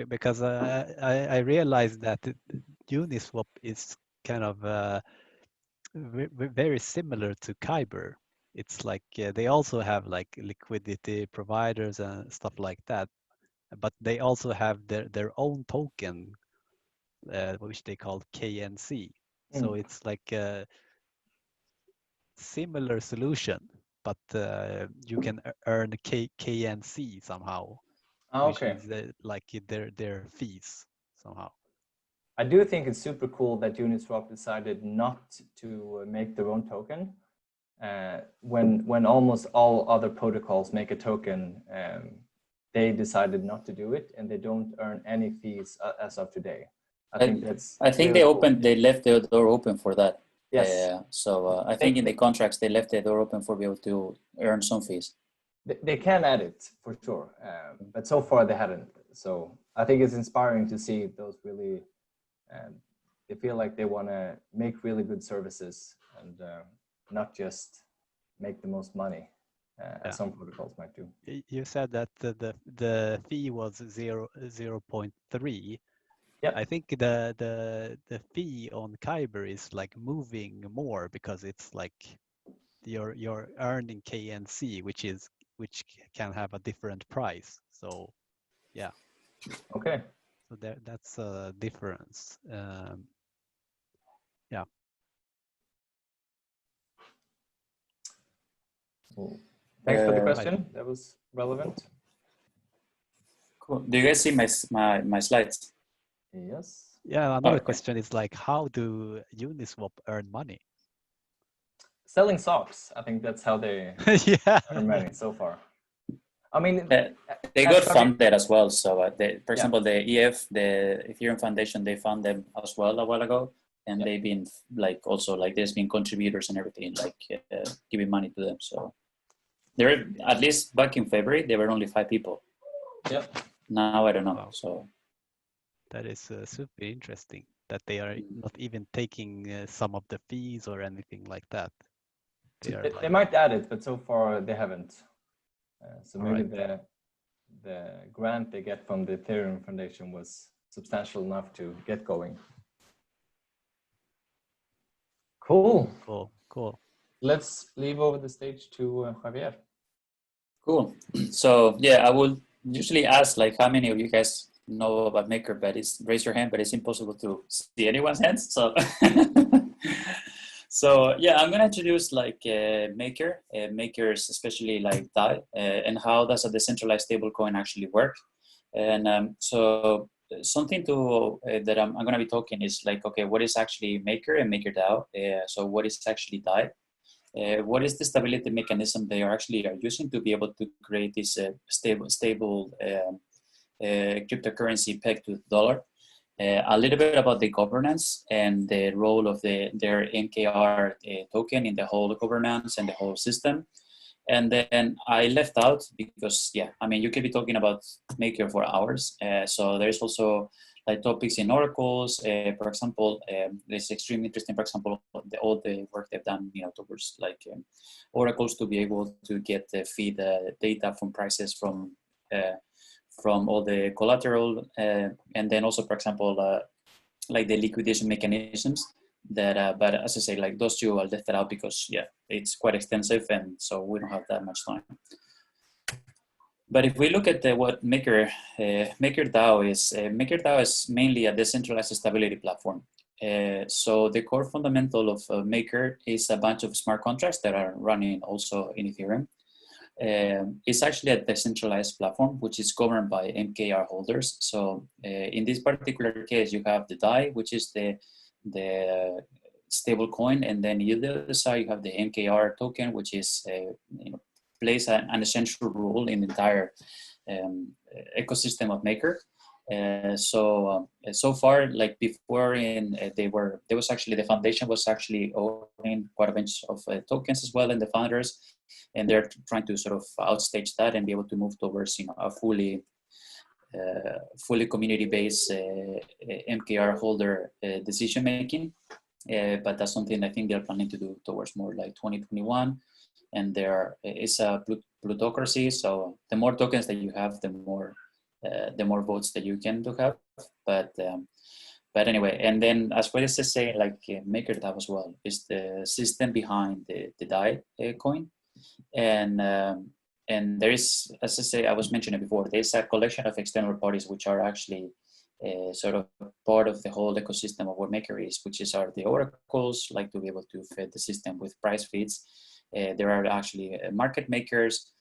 Because I realized that Uniswap is kind of very similar to Kyber. It's like they also have like liquidity providers and stuff like that, but they also have their own token, which they call KNC. So it's like a similar solution, but you can earn KNC somehow, which is like their fees somehow. I do think it's super cool that Uniswap decided not to make their own token. When almost all other protocols make a token, they decided not to do it, and they don't earn any fees as of today. I think that's. I think really they left the door open for that. Yes. So I think in the contracts they left the door open for people to earn some fees. They can add it for sure, but so far they hadn't. So I think it's inspiring to see those really. They feel like they want to make really good services and not just make the most money, as some protocols might do. You said that the fee was 0.3. Yep. I think the fee on Kyber is like moving more because it's like you're earning KNC, which can have a different price. So yeah. Okay. So that's a difference. Yeah. Cool. Thanks for the question. That was relevant. Cool. Do you guys see my slides? Yes. Yeah. Another question is like, how do Uniswap earn money? Selling socks. I think that's how they Yeah. earn money so far. I mean, they got funded as well. So, for example, the EF, the Ethereum Foundation, they found them as well a while ago, and they've been like also like there's been contributors and everything like giving money to them. So there, at least back in February, there were only 5 people. Yep. Now I don't know. Wow. So That is super interesting that they are not even taking some of the fees or anything like that. They might add it, but so far they haven't. So maybe the grant they get from the Ethereum Foundation was substantial enough to get going. Cool. Cool. Let's leave over the stage to Javier. cool. So yeah, I would usually ask like how many of you guys know about Maker, but raise your hand, but it's impossible to see anyone's hands. So so yeah, I'm gonna introduce like Maker, Makers, especially like DAI, and how does a decentralized stablecoin actually work. And so something to that I'm gonna be talking is like, okay, what is actually Maker and MakerDAO? So what is actually DAI? What is the stability mechanism they are using to be able to create this stable cryptocurrency pegged to the dollar? A little bit about the governance and the role of their MKR token in the whole governance and the whole system. And then I left out because, yeah, I mean, you could be talking about Maker for hours. So there's also like topics in oracles. For example, it's extremely interesting, for example, all the work they've done, towards like oracles to be able to feed data from prices from all the collateral, and then also, for example, like the liquidation mechanisms that, but as I say, like those two I'll left it out because, yeah, it's quite extensive and so we don't have that much time. But if we look at what MakerDAO is, MakerDAO is mainly a decentralized stability platform. So the core fundamental of Maker is a bunch of smart contracts that are running also in Ethereum. It's actually a decentralized platform which is governed by MKR holders. So in this particular case, you have the DAI, which is the stable coin, and then on the other side you have the MKR token, which is plays an essential role in the entire ecosystem of Maker. So far, like before, the foundation was actually owning quite a bunch of tokens as well, and the founders, and they're trying to sort of outstage that and be able to move towards a fully community-based MKR holder decision making. But that's something I think they're planning to do towards more like 2021. And there is a plutocracy, so the more tokens that you have, the more votes that you can have. But anyway, and then as well as to say, like MakerDAO as well is the system behind the DAI coin, and there is, as I say, I was mentioning before, there's a collection of external parties which are actually sort of part of the whole ecosystem of what Maker is, which are the oracles, like to be able to feed the system with price feeds. There are actually market makers.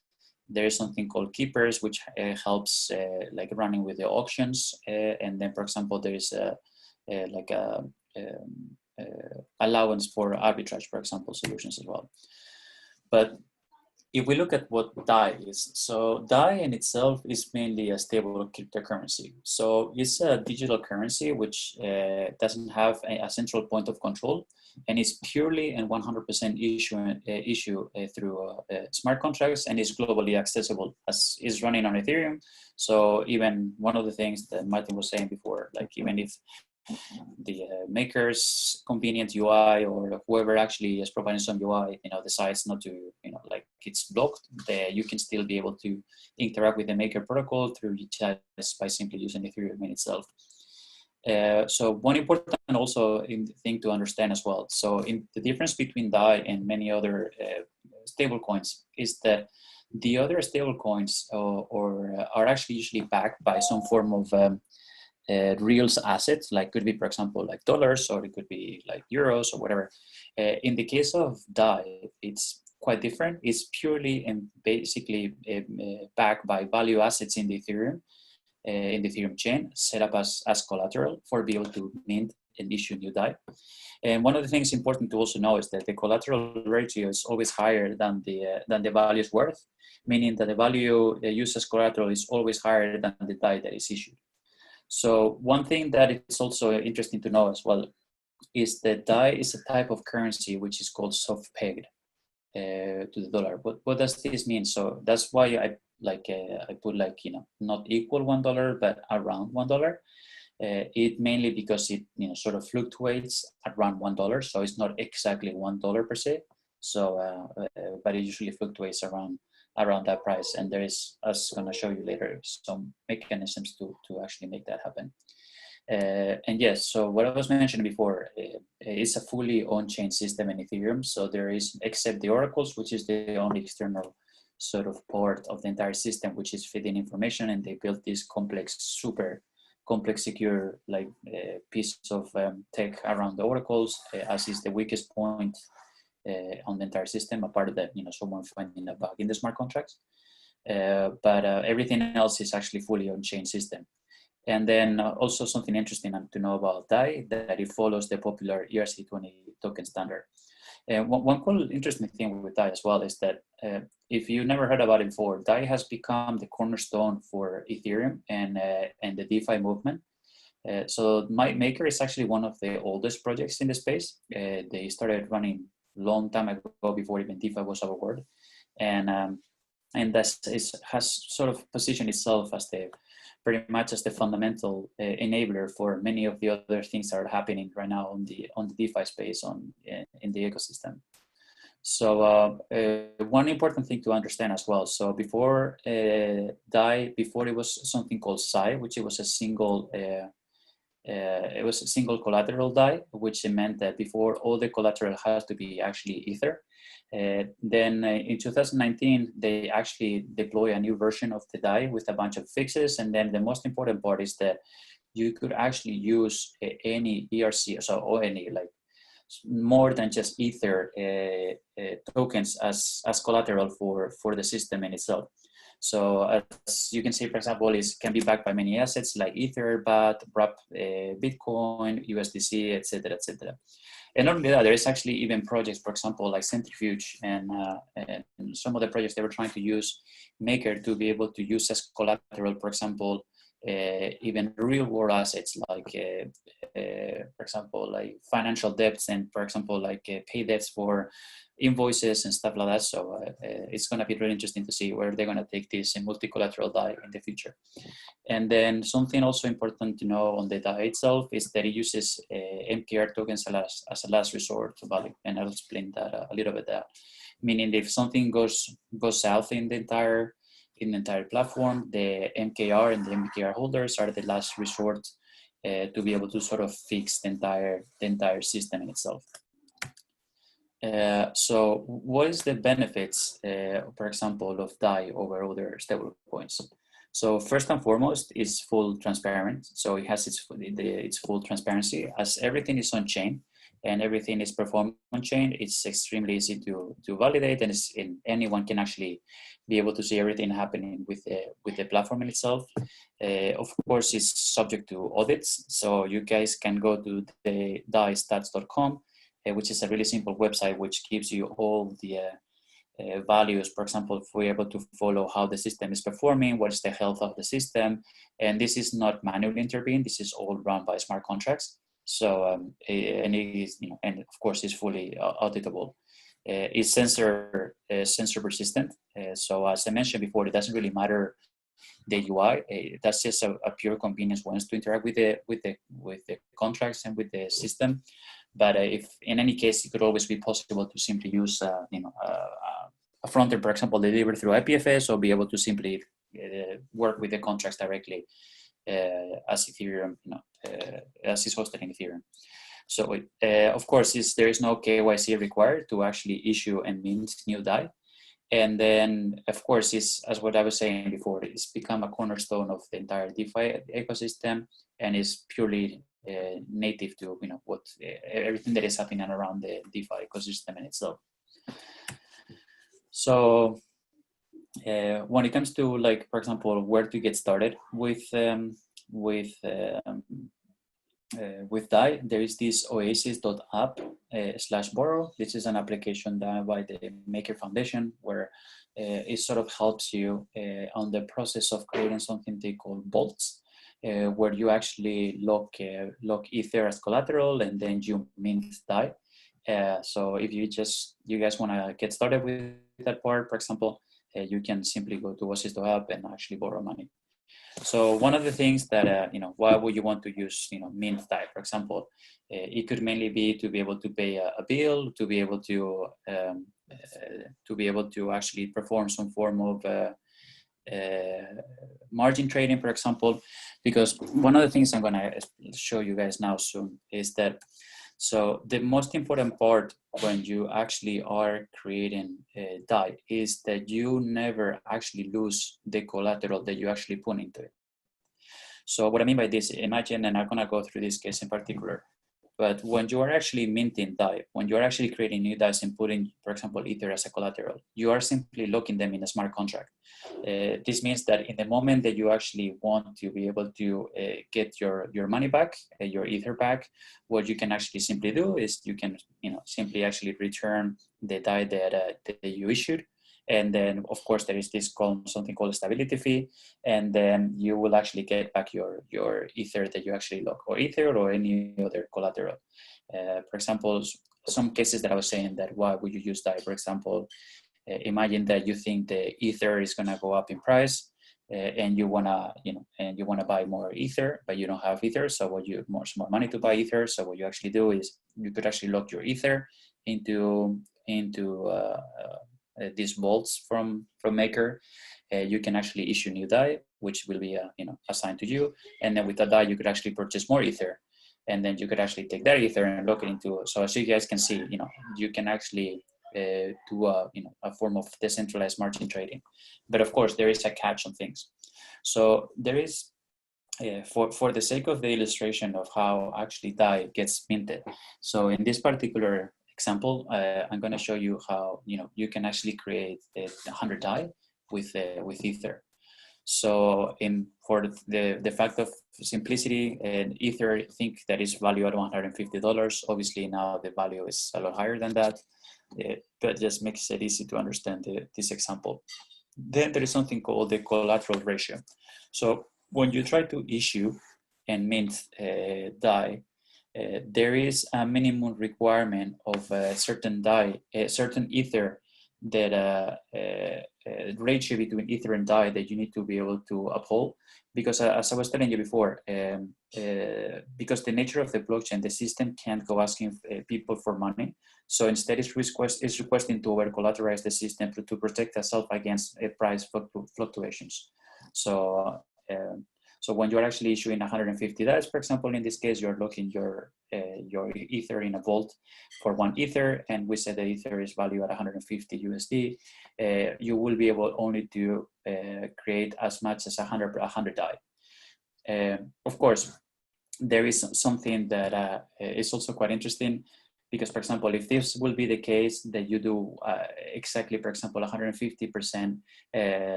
There is something called keepers, which helps like running with the auctions. And then, for example, there is like a allowance for arbitrage, for example, solutions as well. But if we look at what DAI is, so DAI in itself is mainly a stable cryptocurrency. So it's a digital currency which doesn't have a central point of control, and is purely and 100% issue through smart contracts, and is globally accessible, as is running on Ethereum. So even one of the things that Martin was saying before, like even if the maker's convenient UI or whoever actually is providing some UI, decides not to, like it's blocked, you can still be able to interact with the maker protocol through just by simply using Ethereum in itself. So one important also thing to understand as well. So in the difference between DAI and many other stable coins is that the other stable coins are actually usually backed by some form of real assets, like could be, for example, like dollars, or it could be like euros or whatever. In the case of DAI, it's quite different. It's purely and basically backed by value assets in the Ethereum chain, set up as collateral for be able to mint and issue new DAI. And one of the things important to also know is that the collateral ratio is always higher than the value's worth, meaning that the value used as collateral is always higher than the DAI that is issued. So one thing that it's also interesting to know as well is that DAI is a type of currency which is called soft pegged to the dollar. What does this mean? So that's why I put not equal $1 but around $1. It mainly because it sort of fluctuates around $1, so it's not exactly $1 per se. So but it usually fluctuates around that price, and there is, as I'm going to show you later, some mechanisms to actually make that happen. And yes, so what I was mentioning before, it's a fully on-chain system in Ethereum. So there is, except the oracles, which is the only external sort of part of the entire system, which is feeding information, and they built this complex, super complex, secure piece of tech around the oracles, as is the weakest point on the entire system, apart of that, someone finding a bug in the smart contracts. But everything else is actually fully on-chain system. And then also something interesting to know about DAI, that it follows the popular ERC20 token standard. One cool, interesting thing with DAI as well is that if you never heard about it before, DAI has become the cornerstone for Ethereum and the DeFi movement. So Maker is actually one of the oldest projects in the space. They started running long time ago, before even DeFi was a word, and that has sort of positioned itself as pretty much as the fundamental enabler for many of the other things that are happening right now on the DeFi space in the ecosystem. So one important thing to understand as well. So before DAI, before it was something called SAI, which it was a single collateral DAI, which meant that before all the collateral has to be actually Ether. Then in 2019, they actually deploy a new version of the DAI with a bunch of fixes. And then the most important part is that you could actually use any ERC, or any more than just Ether tokens as collateral for the system in itself. So as you can see, for example, can be backed by many assets like Ether, BAT, BRAP, Bitcoin, USDC, etc., etc. And not only that, there is actually even projects, for example, like Centrifuge and some of the projects, they were trying to use Maker to be able to use as collateral, for example, even real world assets like, for example, like financial debts, and for example, like pay debts for invoices and stuff like that. So it's going to be really interesting to see where they're going to take this in multi-collateral DAI in the future. And then something also important to know on the DAI itself is that it uses MKR tokens as a last resort value, and I'll explain that a little bit. Meaning, if something goes south in the entire platform, the MKR and the MKR holders are the last resort to be able to sort of fix the entire system in itself. So what is the benefits, for example, of DAI over other stable coins? So first and foremost is full transparent. So it has its full transparency, as everything is on chain and everything is performed on chain. It's extremely easy to validate, and anyone can actually be able to see everything happening with the platform in itself. Of course, it's subject to audits. So you guys can go to the daistats.com, which is a really simple website which gives you all the values, for example, if we're able to follow how the system is performing, what is the health of the system, and this is not manually intervened. This is all run by smart contracts. So and it is, and of course, it's fully auditable. It's sensor persistent. So as I mentioned before, it doesn't really matter the UI. That's just a pure convenience once to interact with the contracts and with the system. But if in any case, it could always be possible to simply use a front end, for example, delivered through IPFS, or be able to simply work with the contracts directly as Ethereum, as is hosted in Ethereum. So of course, there is no KYC required to actually issue and mint new DAI. And then, of course, as what I was saying before, it's become a cornerstone of the entire DeFi ecosystem, and is purely native to everything that is happening around the DeFi ecosystem in itself. So when it comes to, like, for example, where to get started with DAI, there is this oasis.app/borrow. This is an application done by the Maker Foundation, where it sort of helps you on the process of creating something they call vaults, where you actually lock Ether as collateral, and then you mint DAI. So if you guys want to get started with that part, for example, you can simply go to oasis.app and actually borrow money. So one of the things that, why would you want to use, mint DAI, for example? It could mainly be to be able to pay a bill, to be able to actually perform some form of margin trading, for example. Because one of the things I'm gonna show you guys now soon is that, so the most important part when you actually are creating DAI is that you never actually lose the collateral that you actually put into it. So what I mean by this, imagine, and I'm gonna go through this case in particular, but when you are actually minting DAI, when you are actually creating new DAIs and putting, for example, Ether as a collateral, you are simply locking them in a smart contract. This means that in the moment that you actually want to be able to get your money back, your Ether back, what you can actually simply do is you can simply actually return the DAI that you issued. And then, of course, there is this something called a stability fee, and then you will actually get back your Ether that you actually lock, or Ether or any other collateral. For example, some cases that I was saying that why would you use DAI? For example, imagine that you think the Ether is gonna go up in price, and you wanna buy more Ether, but you don't have Ether, so what you more money to buy Ether. So what you actually do is you could actually lock your Ether into these vaults from Maker. You can actually issue new DAI, which will be assigned to you, and then with that DAI you could actually purchase more Ether, and then you could actually take that Ether and lock it into. So as you guys can see, you can actually do a form of decentralized margin trading. But of course, there is a catch on things. So there is, for the sake of the illustration of how actually DAI gets minted. So in this particular example, I'm going to show you how you can actually create 100 DAI with Ether. So for the fact of simplicity, and Ether, I think that is valued at $150. Obviously now the value is a lot higher than that, but just makes it easy to understand this example. Then there is something called the collateral ratio. So when you try to issue and mint DAI, there is a minimum requirement of a certain DAI, a certain Ether, that ratio between Ether and DAI that you need to be able to uphold. Because as I was telling you before, because the nature of the blockchain, the system can't go asking people for money. So instead it's requesting to over collateralize the system to protect itself against price fluctuations. So when you're actually issuing 150 DAIs, for example, in this case, you're locking your Ether in a vault for 1 Ether, and we said the Ether is valued at 150 USD. You will be able only to create as much as 100 DAI. Of course, there is something that is also quite interesting, because, for example, if this will be the case that you do exactly, for example, 150%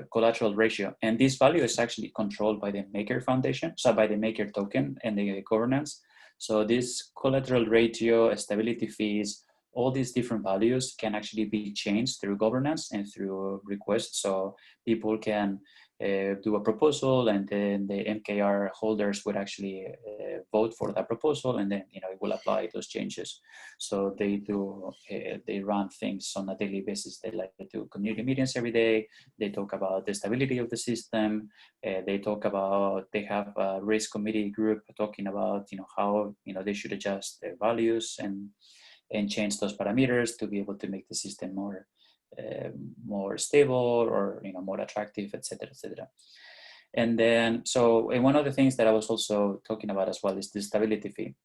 collateral ratio, and this value is actually controlled by the Maker Foundation, so by the Maker token and the governance. So this collateral ratio, stability fees, all these different values can actually be changed through governance and through requests. So people can do a proposal, and then the MKR holders would actually vote for that proposal, and then it will apply those changes. So they do they run things on a daily basis. They like to do community meetings every day. They talk about the stability of the system. They talk about, they have a risk committee group talking about how they should adjust their values and change those parameters to be able to make the system more stable, or more attractive, etc., etc. And then, and one of the things that I was also talking about as well is the stability fee.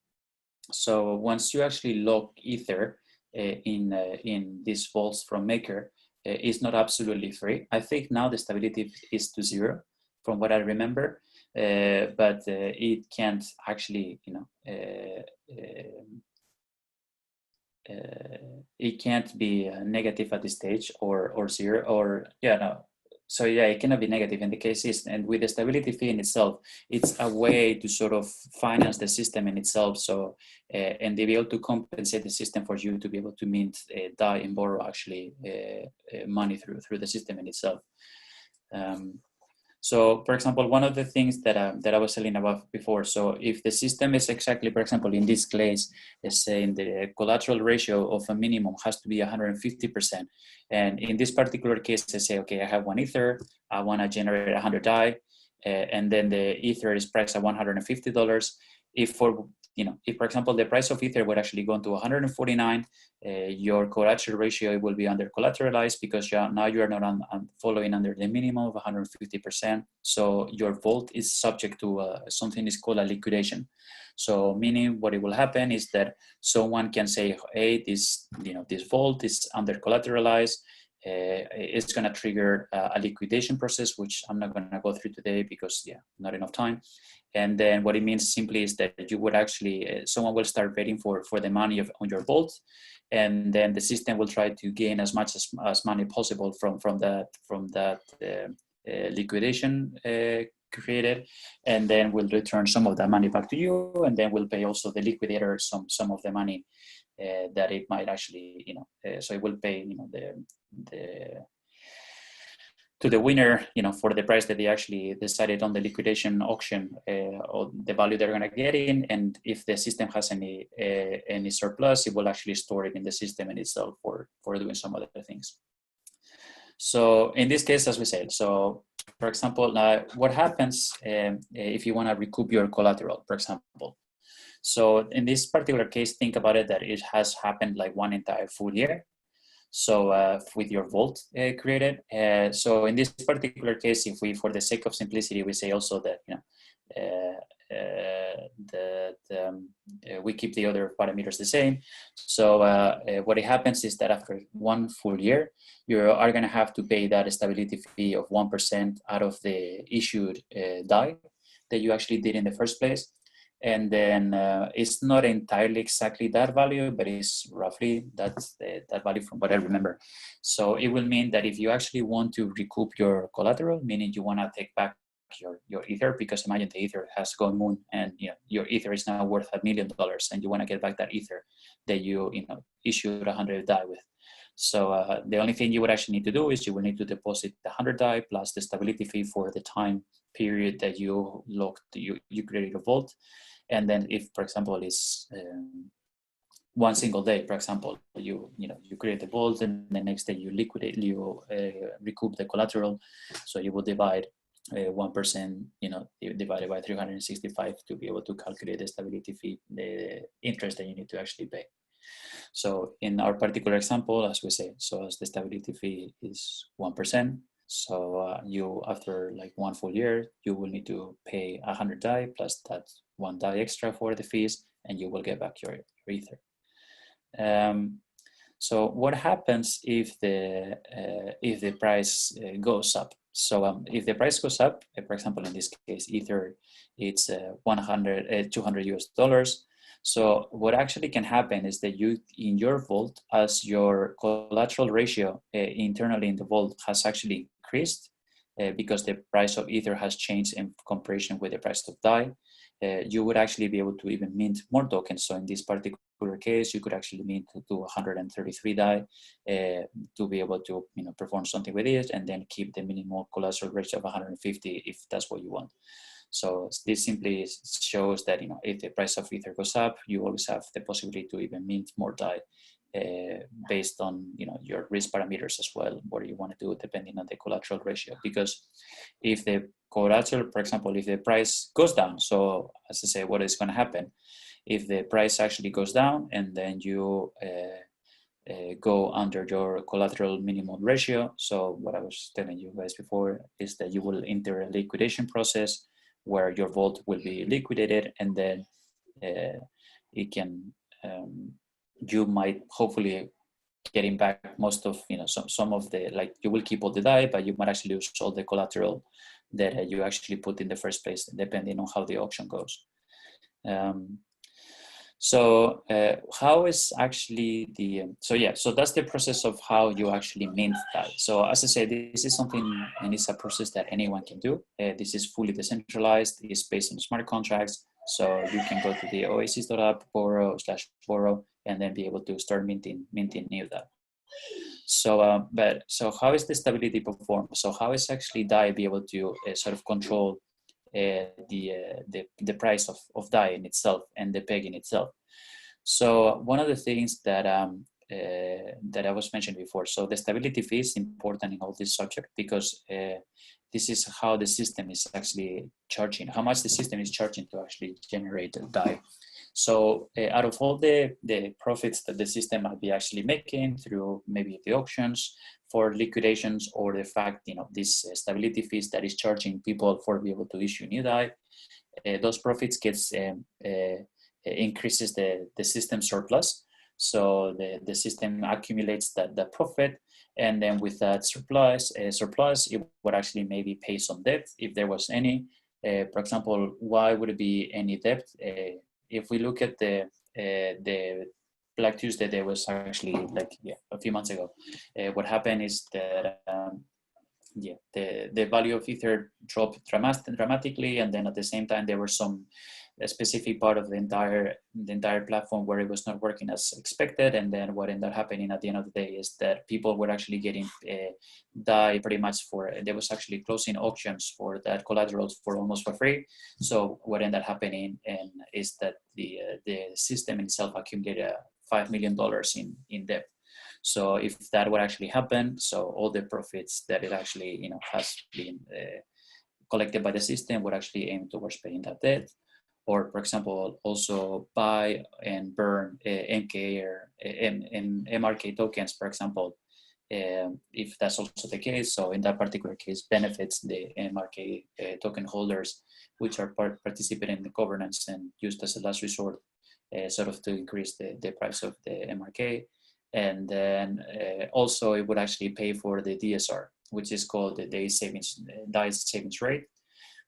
So once you actually lock Ether in these vaults from Maker, it's not absolutely free. I think now the stability is to 0, from what I remember, but it can't actually, it can't be negative at this stage, or 0, or no. So yeah, it cannot be negative in the cases. And with the stability fee in itself, it's a way to sort of finance the system in itself. So and they be able to compensate the system for you to be able to mint, DAI, and borrow actually money through the system in itself. So, for example, one of the things that I was telling about before, so if the system is exactly, for example, in this case, is saying the collateral ratio of a minimum has to be 150%. And in this particular case, I say, okay, I have 1 Ether, I want to generate 100 DAI, and then the Ether is priced at $150. If, for example, the price of Ether would actually go to 149, your collateral ratio will be under collateralized, because now you are not following under the minimum of 150%. So your vault is subject to something is called a liquidation. So meaning what it will happen is that someone can say, hey, this vault is under collateralized. It's going to trigger a liquidation process, which I'm not going to go through today because not enough time. And then what it means simply is that you would actually, someone will start waiting for the money on your vault, and then the system will try to gain as much as money possible from that liquidation created, and then we'll return some of that money back to you, and then we'll pay also the liquidator some of the money that it might actually, so it will pay, to the winner, for the price that they actually decided on the liquidation auction, or the value they're going to get in. And if the system has any surplus, it will actually store it in the system in itself for doing some other things. So in this case, as we said, so for example, what happens if you want to recoup your collateral, for example? So in this particular case, think about it that it has happened like 1 entire full year. So with your vault created. So in this particular case, if we, for the sake of simplicity, we say also that we keep the other parameters the same. So what it happens is that after 1 full year, you are going to have to pay that stability fee of 1% out of the issued DAI that you actually did in the first place. And then it's not entirely exactly that value, but it's roughly that value from what I remember. So it will mean that if you actually want to recoup your collateral, meaning you want to take back your Ether, because imagine the Ether has gone moon, and your Ether is now worth $1 million, and you want to get back that Ether that you issued 100 DAI with. So the only thing you would actually need to do is you will need to deposit the 100 DAI plus the stability fee for the time period that you created a vault. And then if, for example, it's 1 single day, for example, you create the vault, and the next day you recoup the collateral. So you will divide 1%, divided by 365 to be able to calculate the stability fee, the interest that you need to actually pay. So in our particular example, as we say, so as the stability fee is 1%, so you, after like 1 full year, you will need to pay 100 DAI plus that 1 DAI extra for the fees, and you will get back your Ether. So what happens if the price goes up? So if the price goes up, for example, in this case, Ether, it's $200 US. So what actually can happen is that you, in your vault, as your collateral ratio internally in the vault has actually increased because the price of Ether has changed in comparison with the price of DAI. you would actually be able to even mint more tokens. So in this particular case, you could actually mint to 133 DAI to be able to perform something with it, and then keep the minimal collateral ratio of 150 if that's what you want. So this simply shows that if the price of Ether goes up, you always have the possibility to even mint more DAI based on your risk parameters as well, what you want to do depending on the collateral ratio. Because if the collateral, for example, if the price goes down, so as I say, what is going to happen if the price actually goes down and then you go under your collateral minimum ratio? So what I was telling you guys before is that you will enter a liquidation process where your vault will be liquidated, and then it can you might hopefully getting back most of some of the, like, you will keep all the DAI, but you might actually lose all the collateral that you actually put in the first place, depending on how the auction goes. So how is actually the so that's the process of how you actually mint DAI. So as I said, this is something, and it's a process that anyone can do. This is fully decentralized. It's based on smart contracts. So you can go to the oasis.app, borrow/borrow, and then be able to start minting new DAI. So so how is the stability performed? So how is actually DAI be able to sort of control the price of DAI in itself and the peg in itself? So one of the things that that I was mentioning before, so the stability fee is important in all this subject, because this is how the system is actually charging, how much the system is charging to actually generate DAI. So out of all the profits that the system might be actually making through maybe the auctions for liquidations, or the fact, this stability fees that is charging people for be able to issue new DAI, those profits gets increases the system surplus. So the system accumulates that profit, and then with that surplus, it would actually maybe pay some debt if there was any. For example, why would it be any debt? If we look at the Black Tuesday, there was actually a few months ago. What happened is that the value of Ether dropped dramatically, and then at the same time there were a specific part of the entire platform where it was not working as expected. And then what ended up happening at the end of the day is that people were actually getting DAI pretty much there was actually closing auctions for that collaterals for almost for free. So what ended up happening is that the system itself accumulated $5 million in debt. So if that would actually happen, so all the profits that it actually has been collected by the system would actually aim towards paying that debt. Or, for example, also buy and burn MK or MRK tokens, for example, if that's also the case. So in that particular case, benefits the MRK token holders, which are participating in the governance and used as a last resort, sort of to increase the price of the MRK. And then also it would actually pay for the DSR, which is called the DAI savings rate,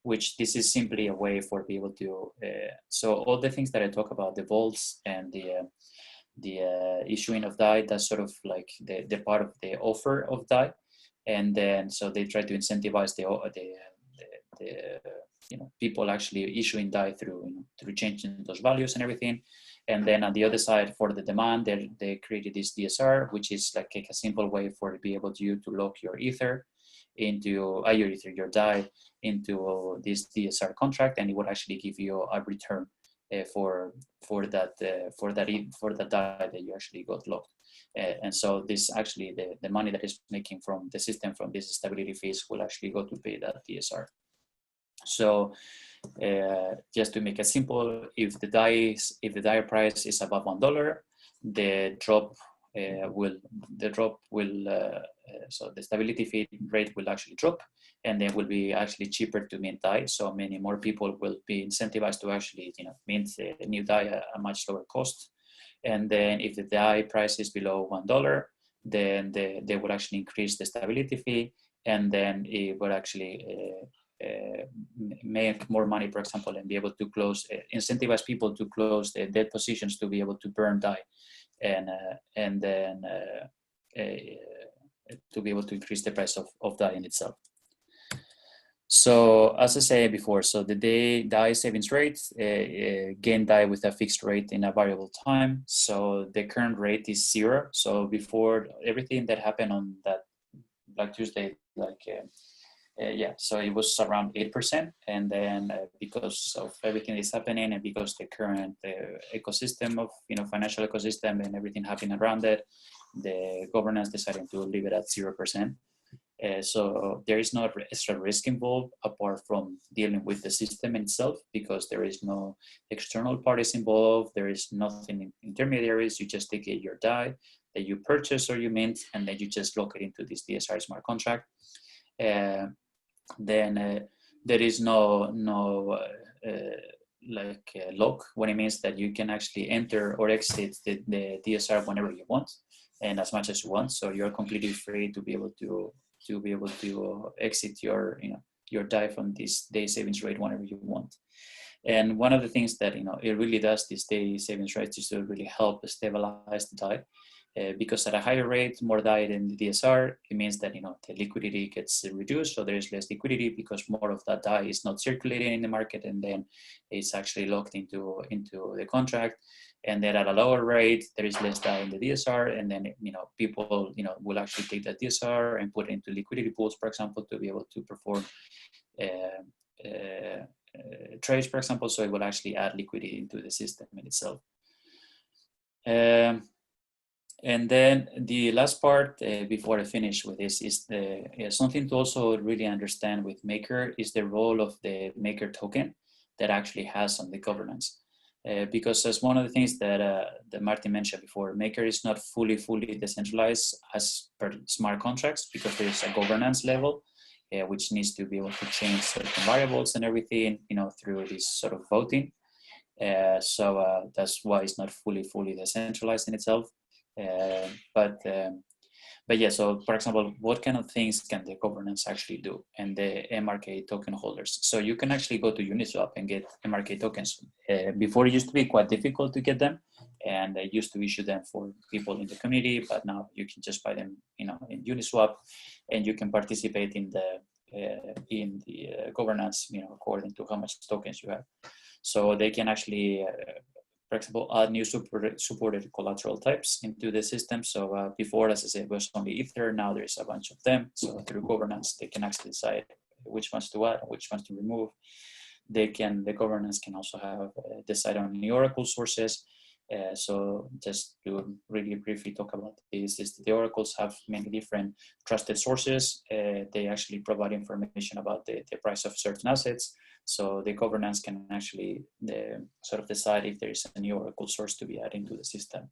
which this is simply a way for people to, so all the things that I talk about, the vaults and the issuing of DAI, that's sort of like the part of the offer of DAI. And then, so they try to incentivize the people actually issuing DAI through changing those values and everything. And then on the other side, for the demand, they created this DSR, which is like a simple way for to be able to lock your Ether into your DAI into this DSR contract, and it would actually give you a return for that DAI that you actually got locked. And so this actually the money that is making from the system from these stability fees will actually go to pay that DSR. So just to make it simple, if the DAI price is above $1, the drop will so the stability fee rate will actually drop, and then will be actually cheaper to mint DAI. So many more people will be incentivized to actually mint a new DAI at a much lower cost. And then if the DAI price is below $1, then they would actually increase the stability fee, and then it would actually make more money, for example, and be able to incentivize people to close the dead positions to be able to burn DAI, and then to be able to increase the price of DAI in itself. So as I said before, so the DAI savings rate gain DAI with a fixed rate in a variable time. So the current rate is 0. So before everything that happened on that Black Tuesday, so it was around 8%, and then because of everything that's happening, and because the current ecosystem of financial ecosystem and everything happening around it, the governance decided to leave it at 0%. So there is no extra risk involved apart from dealing with the system itself, because there is no external parties involved. There is nothing intermediaries. You just take your DAI that you purchase or you mint, and then you just lock it into this DSR smart contract. Then there is no lock, when it means that you can actually enter or exit the DSR whenever you want and as much as you want. So you're completely free to be able to exit your DAI from this day savings rate whenever you want. And one of the things that it really does, this day savings rate, is to really help stabilize the DAI. Because at a higher rate, more DAI than the DSR, it means that the liquidity gets reduced, so there is less liquidity because more of that DAI is not circulating in the market, and then it's actually locked into the contract. And then at a lower rate, there is less DAI in the DSR, and then people will actually take that DSR and put it into liquidity pools, for example, to be able to perform trades, for example. So it will actually add liquidity into the system in itself. And then the last part before I finish with this is something to also really understand with Maker is the role of the Maker token that actually has on the governance. Because as one of the things that Martin mentioned before, Maker is not fully decentralized as per smart contracts, because there's a governance level which needs to be able to change certain variables and everything, through this sort of voting. So that's why it's not fully decentralized in itself. But yeah, so for example, what kind of things can the governance actually do and the MRK token holders? So you can actually go to Uniswap and get MRK tokens. Before it used to be quite difficult to get them, and they used to issue them for people in the community, but now you can just buy them in Uniswap, and you can participate in the governance according to how much tokens you have. So they can actually for example, add new supported collateral types into the system. So before, as I said, it was only Ether. Now there's a bunch of them. So through governance, they can actually decide which ones to add, which ones to remove. The governance can also have decide on new Oracle sources. So just to really briefly talk about this, is the oracles have many different trusted sources. They actually provide information about the price of certain assets. So the governance can actually sort of decide if there is a new oracle source to be added to the system.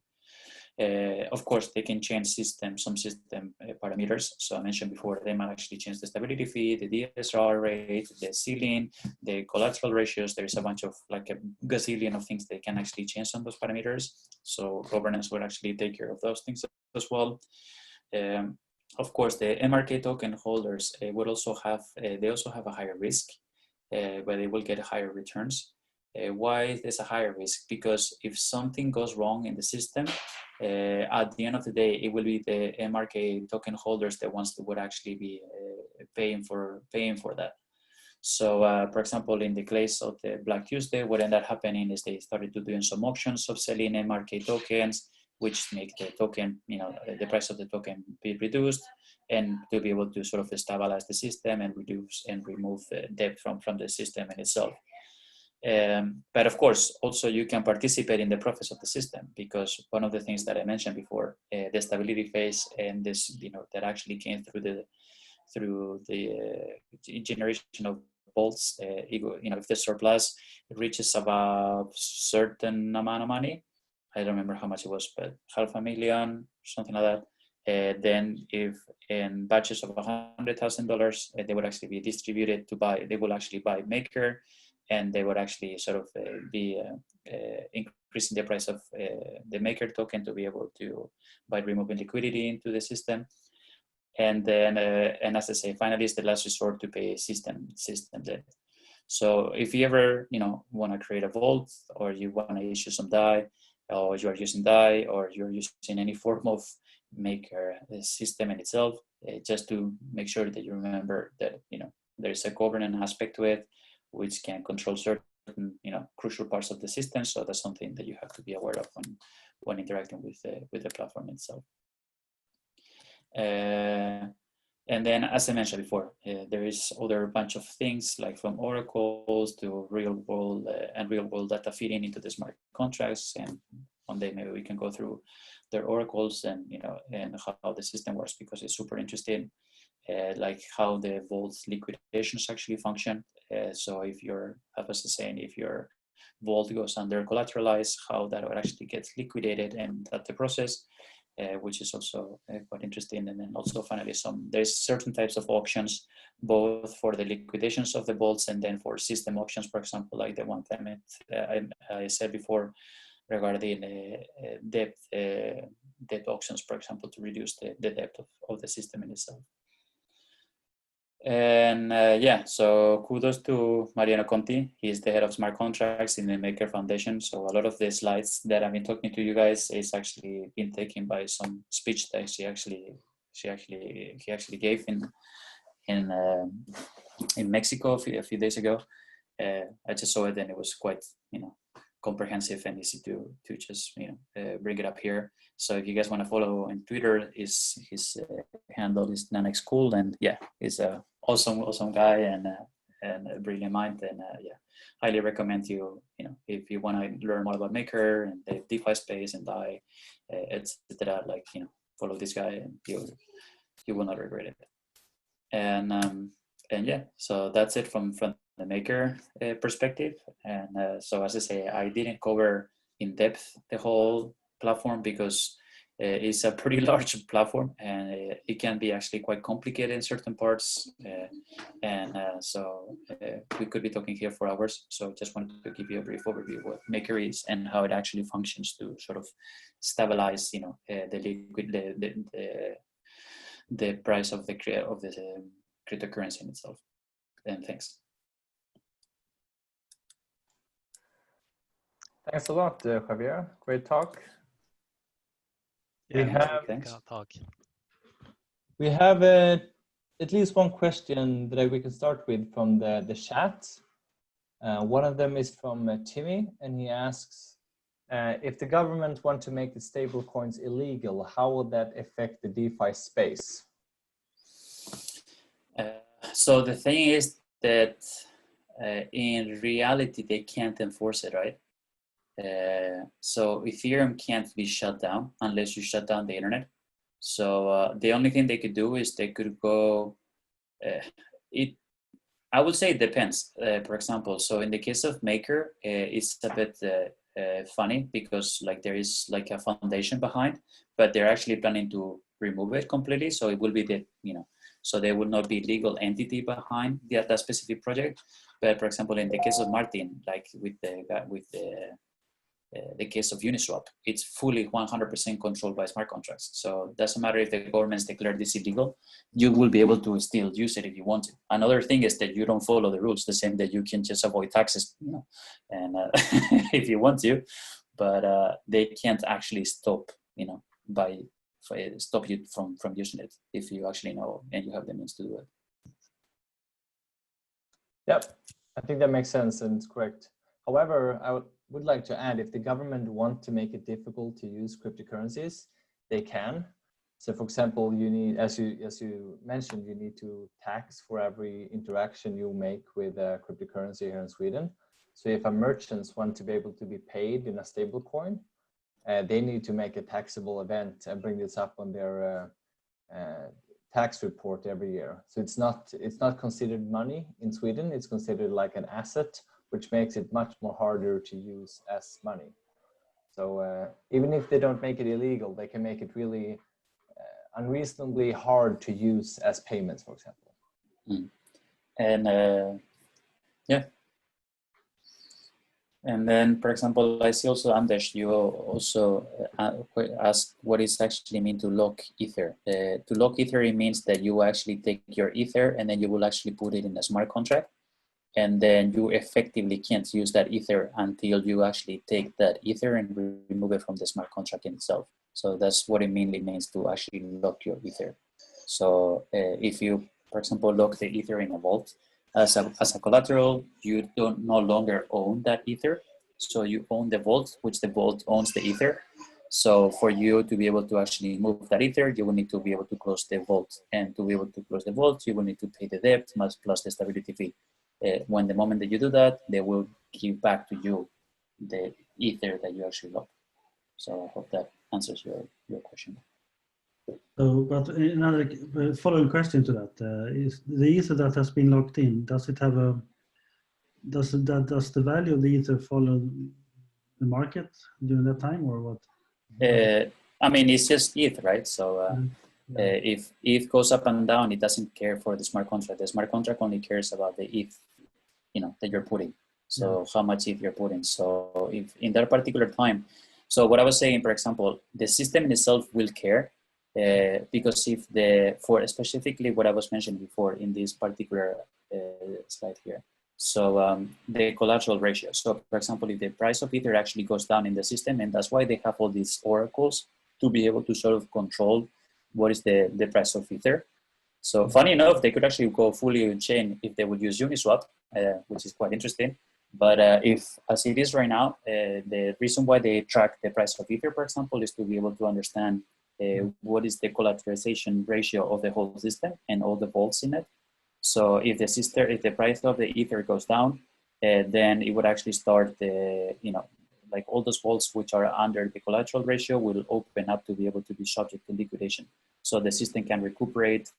Of course, they can change some system parameters. So I mentioned before, they might actually change the stability fee, the DSR rate, the ceiling, the collateral ratios. There's a bunch of like a gazillion of things they can actually change on those parameters. So governance will actually take care of those things as well. Of course, the MRK token holders would also have a higher risk, but they will get higher returns. Why there's a higher risk? Because if something goes wrong in the system, at the end of the day, it will be the MRK token holders that would actually be paying for that. So, for example, in the case of the Black Tuesday, what ended up happening is they started to doing some auctions of selling MRK tokens, which make the token, the price of the token be reduced, and to be able to sort of stabilize the system and reduce and remove debt from the system in itself. But of course, also you can participate in the profits of the system, because one of the things that I mentioned before, the stability phase and this, that actually came through the generation of bolts, if the surplus reaches about certain amount of money, I don't remember how much it was, but $500,000, something like that. Then if in batches of $100,000, they would actually be distributed they will actually buy Maker, and they would actually sort of be increasing the price of the Maker token to be able to, by removing liquidity into the system. And then, and as I say, finally, it's the last resort to pay system debt. So if you ever, want to create a vault, or you want to issue some DAI, or you are using DAI, or you're using any form of Maker system in itself, just to make sure that you remember that, there's a governance aspect to it, which can control certain, crucial parts of the system. So that's something that you have to be aware of when interacting with the platform itself. And then, as I mentioned before, there is other bunch of things, like from oracles to real world data feeding into the smart contracts. And one day maybe we can go through their oracles and and how the system works, because it's super interesting. Like how the vault liquidations actually function. So if your, as I was saying, if your vault goes under collateralized, how that actually gets liquidated and that the process. Which is also quite interesting. And then also finally there's certain types of auctions, both for the liquidations of the vaults and then for system auctions, for example, like the one time I said before regarding debt auctions, for example, to reduce the debt of the system in itself. And so kudos to Mariano Conti. He's the head of smart contracts in the Maker Foundation. So a lot of the slides that I've been talking to you guys is actually been taken by some speech that he actually gave in Mexico a few days ago. I just saw it and it was quite comprehensive and easy to just bring it up here. So if you guys want to follow on Twitter, his handle is nanexcool, and he's a awesome guy and a brilliant mind, and highly recommend you if you want to learn more about Maker and the DeFi space and DAI, etc. Like follow this guy and you will not regret it. And so that's it from the Maker perspective. And so as I say, I didn't cover in depth the whole platform because it's a pretty large platform and it can be actually quite complicated in certain parts. So we could be talking here for hours. So just wanted to give you a brief overview of what Maker is and how it actually functions to sort of stabilize, the price of the cryptocurrency in itself. And thanks. Thanks a lot, Javier. Great talk. We have at least one question that we can start with from the chat. One of them is from Timmy, and he asks, if the government want to make the stable coins illegal, how will that affect the DeFi space? So the thing is that in reality, they can't enforce it, right? So Ethereum can't be shut down unless you shut down the internet. So the only thing they could do is they could go, I would say it depends. For example, so in the case of Maker, it's a bit funny because like there is like a foundation behind, but they're actually planning to remove it completely. So it will be so there will not be legal entity behind that specific project. But for example, in the case of Martin, like with the case of Uniswap, it's fully 100% controlled by smart contracts. So it doesn't matter if the government's declared this illegal, you will be able to still use it if you want to. Another thing is that you don't follow the rules, the same that you can just avoid taxes, and if you want to, but they can't actually stop, stop you from using it if you actually know and you have the means to do it. Yep, I think that makes sense and it's correct. However, I would like to add, if the government want to make it difficult to use cryptocurrencies, they can. So for example, you need, as you mentioned, you need to tax for every interaction you make with a cryptocurrency here in Sweden. So if a merchants want to be able to be paid in a stable coin, they need to make a taxable event and bring this up on their tax report every year. So it's not considered money in Sweden, it's considered like an asset, which makes it much more harder to use as money. So even if they don't make it illegal, they can make it really unreasonably hard to use as payments, for example. And and then, for example, I see also, Anders, you also ask what is actually mean to lock Ether. To lock Ether, it means that you actually take your Ether and then you will actually put it in a smart contract. And then you effectively can't use that Ether until you actually take that Ether and remove it from the smart contract in itself. So that's what it mainly means to actually lock your Ether. So if you for example, lock the ether in a vault as a collateral, you don't no longer own that ether. So you own the vault, which the vault owns the ether. So for you to be able to actually move that ether, you will need to be able to close the vault. And to be able to close the vault, you will need to pay the debt plus the stability fee. When the moment that you do that, they will give back to you the ether that you actually locked. So I hope that answers your question. So, but another following question to that is the ether that has been locked in. Does it have a does the value of the ether follow the market during that time, or what? I mean, it's just ETH, right? So if ETH goes up and down, it doesn't care for the smart contract. The smart contract only cares about the ETH, that you're putting. So how much ETH you're putting. So if in that particular time, so what I was saying, for example, the system in itself will care because for specifically what I was mentioning before in this particular slide here. So the collateral ratio. So for example, if the price of Ether actually goes down in the system, and that's why they have all these oracles to be able to sort of control what is the price of Ether. So funny enough, they could actually go fully on-chain if they would use Uniswap, which is quite interesting. But if, as it is right now, the reason why they track the price of Ether, for example, is to be able to understand what is the collateralization ratio of the whole system and all the vaults in it. So if the price of the Ether goes down, then it would actually start like all those vaults which are under the collateral ratio will open up to be able to be subject to liquidation. So the system can recuperate,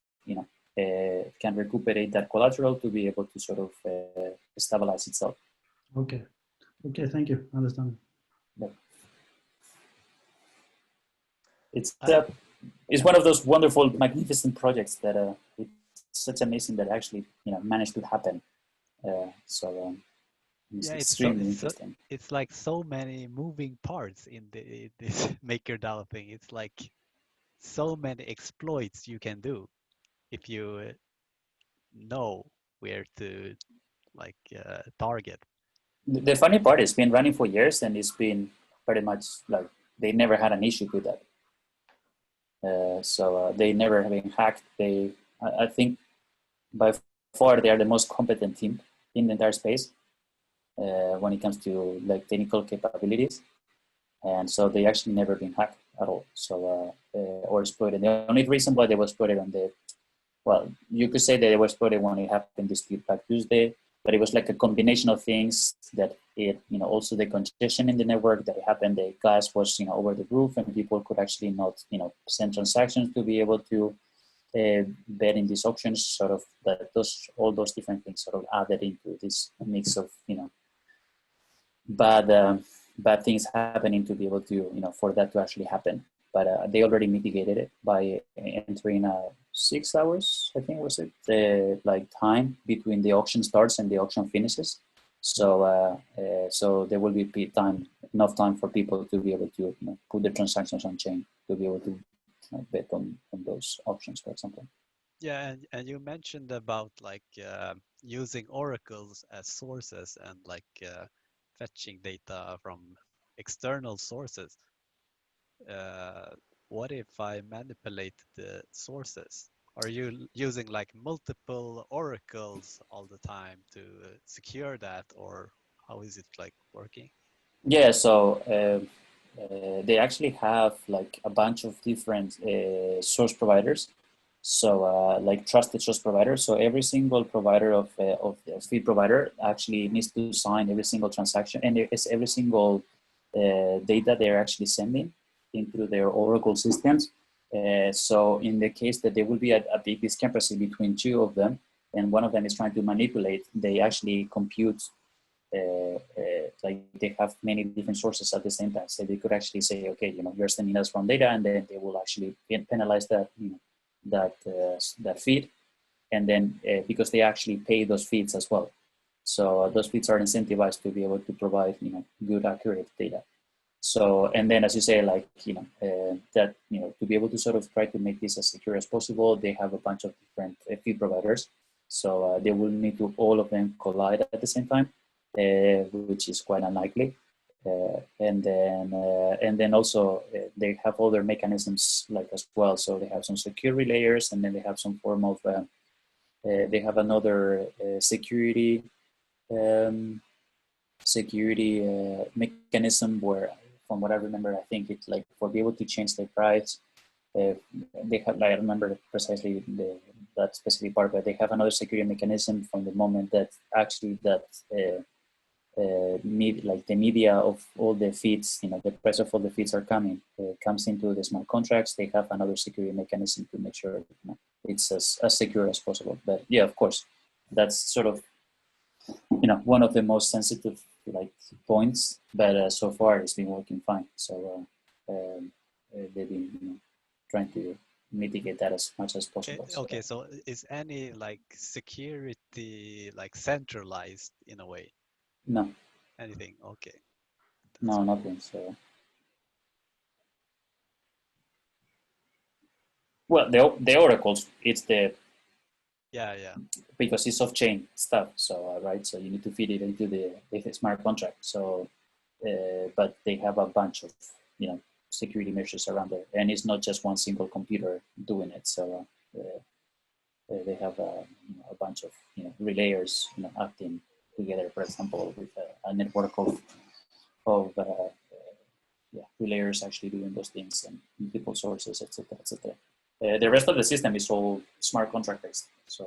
that collateral to be able to sort of stabilize itself. Okay, thank you. I understand. Yeah. It's one of those wonderful, magnificent projects that it's such amazing that actually managed to happen. It's extremely interesting. It's like so many moving parts in this MakerDAO thing. It's like so many exploits you can do if you know where to target. The funny part is, it's been running for years, and it's been pretty much like they never had an issue with that. So they never have been hacked. I think by far they are the most competent team in the entire space when it comes to like technical capabilities, and so they actually never been hacked at all. So or exploited. The only reason why they were exploited you could say that they were exploited when it happened this Black Tuesday, but it was like a combination of things that also the congestion in the network that happened. The gas was over the roof, and people could actually not send transactions to be able to bet in these options. Sort of that all those different things sort of added into this mix of bad things happening to be able to for that to actually happen. But they already mitigated it by entering 6 hours, I think was it, like time between the auction starts and the auction finishes. So so there will be enough time for people to be able to put the transactions on chain to be able to bet on those auctions, for example. Yeah, and you mentioned about using oracles as sources and fetching data from external sources. What if I manipulate the sources? Are you using multiple oracles all the time to secure that, or how is it working? Yeah, so they actually have a bunch of different source providers. So trusted source providers. So every single provider of the feed provider actually needs to sign every single transaction, and there is every single data they're actually sending into their Oracle systems. So in the case that there will be a big discrepancy between two of them, and one of them is trying to manipulate, they actually compute, they have many different sources at the same time. So they could actually say, okay, you're sending us wrong data, and then they will actually penalize that, that feed. And then because they actually pay those feeds as well. So those feeds are incentivized to be able to provide, good, accurate data. So, and then as you say, that, to be able to sort of try to make this as secure as possible, they have a bunch of different feed providers. So they will need to all of them collide at the same time, which is quite unlikely. And then also they have other mechanisms as well. So they have some security layers, and then they have some form of They have another security mechanism where, from what I remember, I think it's like for be able to change the price. They have, I remember precisely that specific part, but they have another security mechanism from the moment that actually that like the media of all the feeds, the price of all the feeds are coming, comes into the smart contracts. They have another security mechanism to make sure it's as secure as possible. But yeah, of course, that's sort of one of the most sensitive points. But so far, it's been working fine. So they've been trying to mitigate that as much as possible. Okay, so is any security centralized in a way? No. Anything? Okay. No, nothing. So, well, the oracles, it's the because it's off-chain stuff. So right, so you need to feed it into the smart contract. So, but they have a bunch of security measures around it, and it's not just one single computer doing it. So they have a bunch of relayers acting together. For example, with a network of relayers actually doing those things and multiple sources, etc., etc. The rest of the system is all smart contract based, so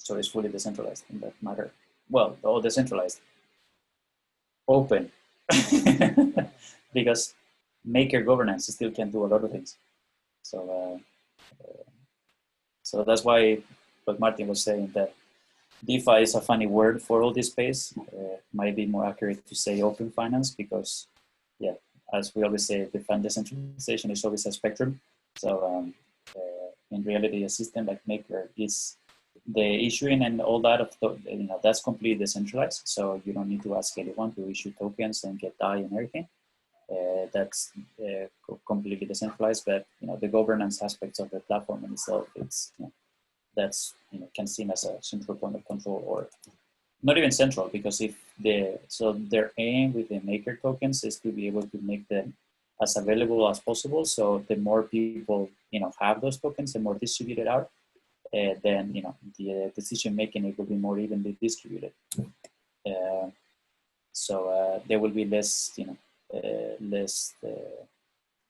it's fully decentralized in that matter. Well, all decentralized, open, because maker governance still can do a lot of things. So so that's why what Martin was saying, that DeFi is a funny word for all this space. Might be more accurate to say open finance, because, yeah, as we always say, decentralization is always a spectrum. So in reality, a system like Maker is the issuing and all that that's completely decentralized. So you don't need to ask anyone to issue tokens and get DAI and everything. That's completely decentralized. But the governance aspects of the platform in itself, it's that's can seem as a central point of control, or not even central, because their aim with the Maker tokens is to be able to make them as available as possible. So the more people have those tokens, the more distributed out, then the decision making, it will be more evenly distributed. So there will be less less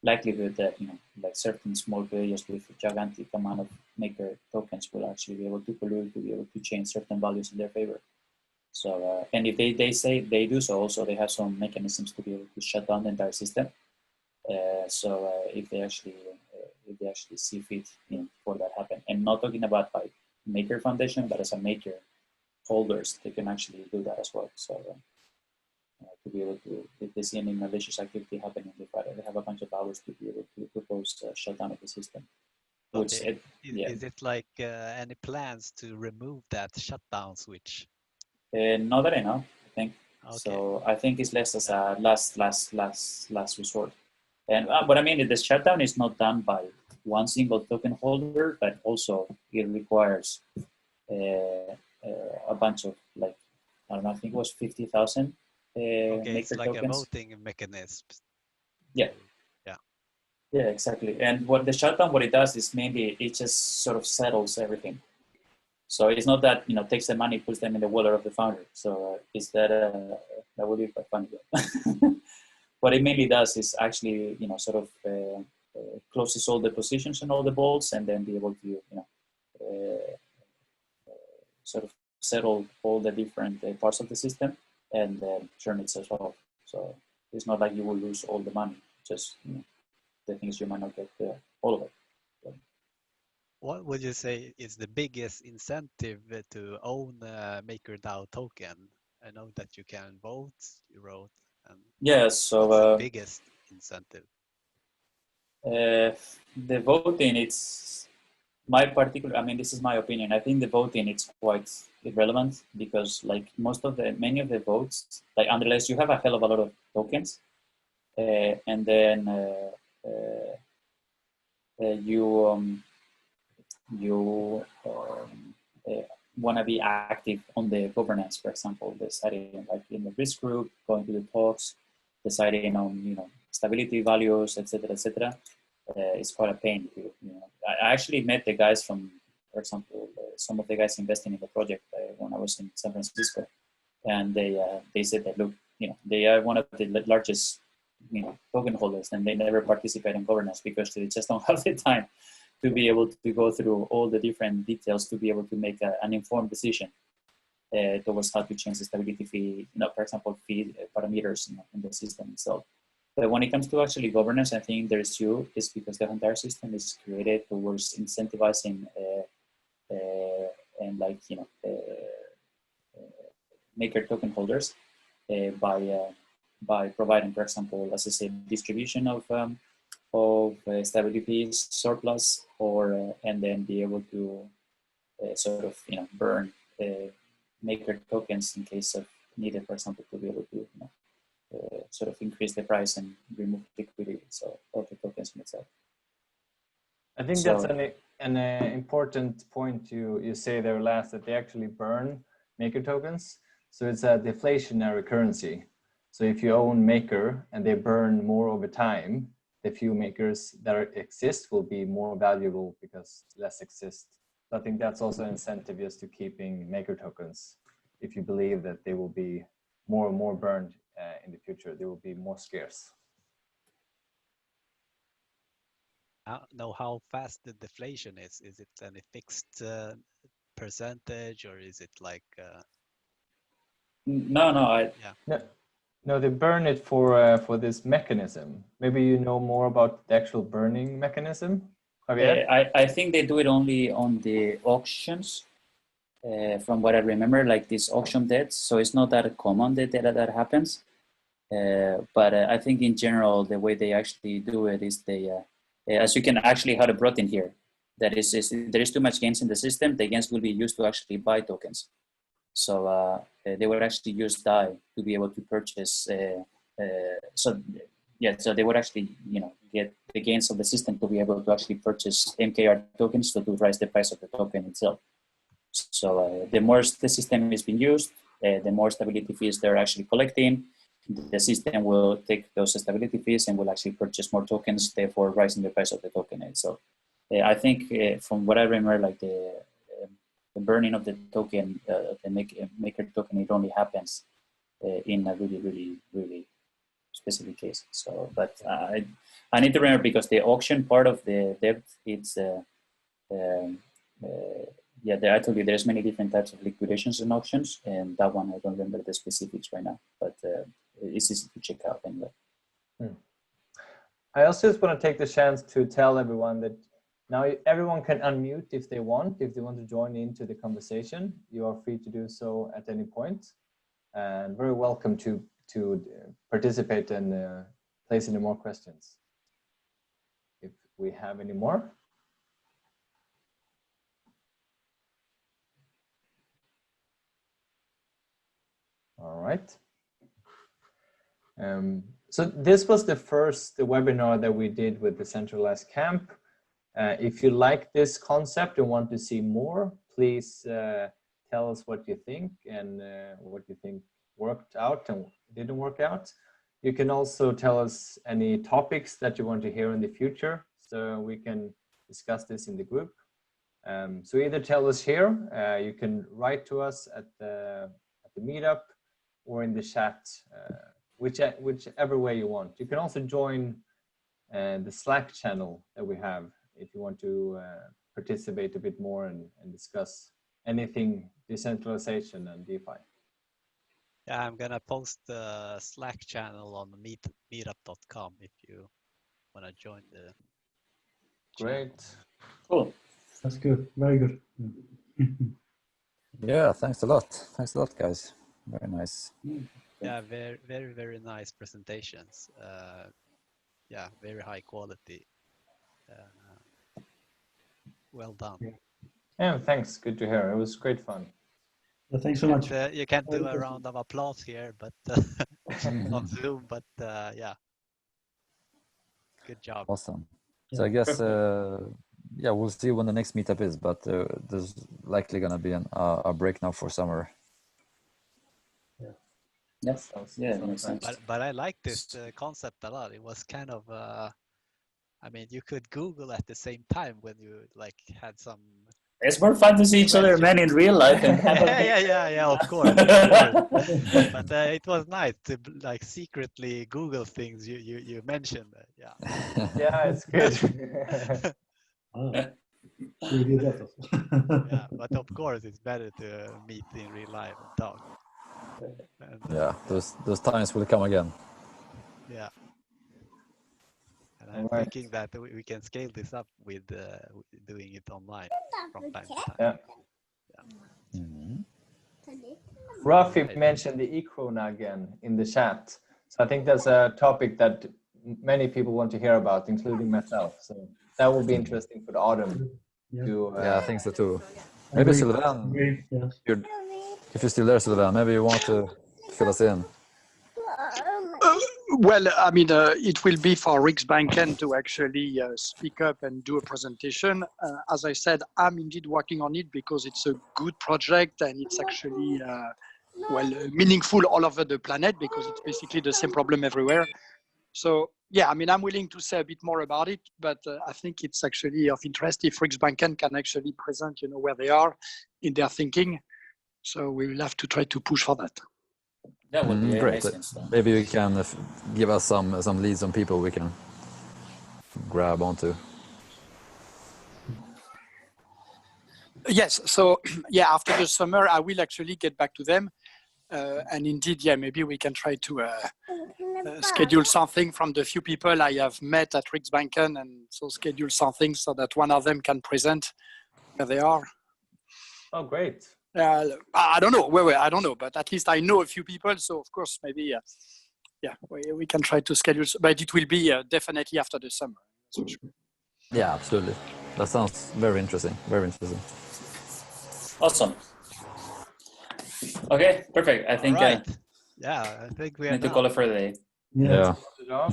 likelihood that like certain small players with a gigantic amount of Maker tokens will actually be able to pollute, to be able to change certain values in their favor. So and if they say they do so, also they have some mechanisms to be able to shut down the entire system. So if they actually see fit for that happen, and not talking about by Maker Foundation, but as a Maker holders, they can actually do that as well. So to be able to, if they see any malicious activity happening, they have a bunch of hours to be able to propose shutdown of the system. Okay. Is it like any plans to remove that shutdown switch? Not that I know, I think. Okay. So I think it's less as a last resort. And what I mean is the shutdown is not done by one single token holder, but also it requires a bunch of I don't know, I think it was 50,000 okay, it's like tokens. A voting mechanism. Yeah. Yeah, exactly. And what the shutdown, what it does is mainly it just sort of settles everything. So it's not that takes the money, puts them in the wallet of the founder. So is that would be quite funny. What it mainly does is actually sort of closes all the positions and all the balls, and then be able to sort of settle all the different parts of the system and turn itself off. So it's not like you will lose all the money, just the things you might not get all of it. So, what would you say is the biggest incentive to own a MakerDAO token? I know that you can vote, you wrote, and yeah. So what's the biggest incentive? The voting, it's my particular. I mean, this is my opinion. I think the voting it's quite irrelevant, because many of the votes, unless you have a hell of a lot of tokens, and then you want to be active on the governance, for example, deciding in the risk group, going to the talks, deciding on stability values, etc., etc. It's quite a pain. I actually met the guys from for example, some of the guys investing in the project when I was in San Francisco, and they said that, look, they are one of the largest token holders, and they never participate in governance because they just don't have the time to be able to go through all the different details to be able to make an informed decision towards how to change the stability fee, for example, fee parameters in the system itself. But when it comes to actually governance, I think there's two, is because the entire system is created towards incentivizing and maker token holders by providing, for example, as I said, distribution of stability surplus, or and then be able to sort of burn maker tokens in case of needed, for example, to be able to sort of increase the price and remove liquidity of the tokens in itself. I think that's an important point you say there last, that they actually burn maker tokens. So it's a deflationary currency. So if you own maker and they burn more over time, the few makers that exist will be more valuable because less exist. So I think that's also an incentive just to keeping maker tokens. If you believe that they will be more and more burned in the future, they will be more scarce. I don't know how fast the deflation is. Is it any fixed percentage, or is it like? No, they burn it for this mechanism. Maybe you know more about the actual burning mechanism, Javier? I think they do it only on the auctions, from what I remember, like these auction debts. So it's not that common that happens. But I think in general, the way they actually do it is they, as you can actually have it brought in here, that is there is too much gains in the system, the gains will be used to actually buy tokens. So they would actually use DAI to be able to purchase. So they would actually, get the gains of the system to be able to actually purchase MKR tokens to raise the price of the token itself. So the more the system is being used, the more stability fees they're actually collecting. The system will take those stability fees and will actually purchase more tokens, therefore raising the price of the token itself. I think from what I remember, like the burning of the token, the maker token, it only happens in a really, really, really specific case. So, but I need to remember, because the auction part of the debt, it's I told you there's many different types of liquidations and auctions, and that one I don't remember the specifics right now, but it's easy to check out anyway. I also just want to take the chance to tell everyone that now everyone can unmute if they want to join into the conversation. You are free to do so at any point, and very welcome to participate and place any more questions if we have any more. All right. So this was the first webinar that we did with Decentralized Camp. If you like this concept and want to see more, please tell us what you think and what you think worked out and didn't work out. You can also tell us any topics that you want to hear in the future, so we can discuss this in the group. So either tell us here, you can write to us at the meetup or in the chat, whichever way you want. You can also join the Slack channel that we have if you want to participate a bit more and discuss anything decentralization and DeFi. Yeah, I'm gonna post the Slack channel on meetup.com if you want to join the Great. Cool. That's good. Very good. Yeah, thanks a lot. Thanks a lot, guys. Very nice. Yeah, very, very, very nice presentations. Yeah, very high quality. Well done. Yeah, thanks. Good to hear. It was great fun. Well, thanks so much. You can't do a round of applause here, but on Zoom. But yeah, good job. Awesome. So I guess, yeah, we'll see when the next meetup is, but there's likely going to be a break now for summer. Yes. Yeah, makes sense. But I like this concept a lot. It was kind of, I mean, you could Google at the same time when you like had some It's more fun to see each other, man, in real life. And have a yeah, of course. But it was nice to like secretly Google things you mentioned. Yeah. Yeah, it's good. Ah, we did that also. Yeah, but of course it's better to meet in real life and talk. And, Yeah, those times will come again. yeah. And I'm Alright. thinking that we can scale this up with doing it online from time to time. Yeah. Mhm. Rafi mentioned the e-krona again in the chat. So I think that's a topic that many people want to hear about, including myself. So that will be interesting for the autumn. Yeah. To, Yeah, I think so too. Maybe Sylvain, Agree, yeah. if you're still there, Sylvain, maybe you want to fill us in. Well, I mean, it will be for Riksbanken to actually speak up and do a presentation. As I said, I'm indeed working on it because it's a good project and it's actually, meaningful all over the planet because it's basically the same problem everywhere. So, yeah, I mean, I'm willing to say a bit more about it, but I think it's actually of interest if Riksbanken can actually present, where they are in their thinking. So we will have to try to push for that. that would be Great. amazing. So. Maybe you can give us some leads on people we can grab onto. Yes. So, yeah, after the summer, I will actually get back to them. And indeed, yeah, maybe we can try to schedule something from the few people I have met at Riksbanken, and so schedule something so that one of them can present where they are. oh, great. I don't know where I don't know, but at least I know a few people. So of course, maybe we can try to schedule, but it will be definitely after the summer. That's for sure. Yeah, absolutely. That sounds very interesting. Very interesting. Awesome. Okay, perfect. I think Right. Yeah, I think we I are need to done. call it for the day. Yeah. Yeah.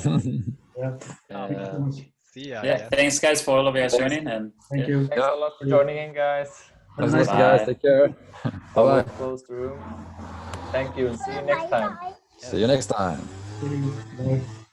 Yeah. Uh, Thank you so much. See ya. I yeah, guess. thanks guys for all of you guys joining, and Thank you. Thanks a lot for joining in, guys. Have a Thanks, nice guys. Bye. Take care. I Bye will bye. close the room. Thank you and see you next time. See you next time. See you. Bye.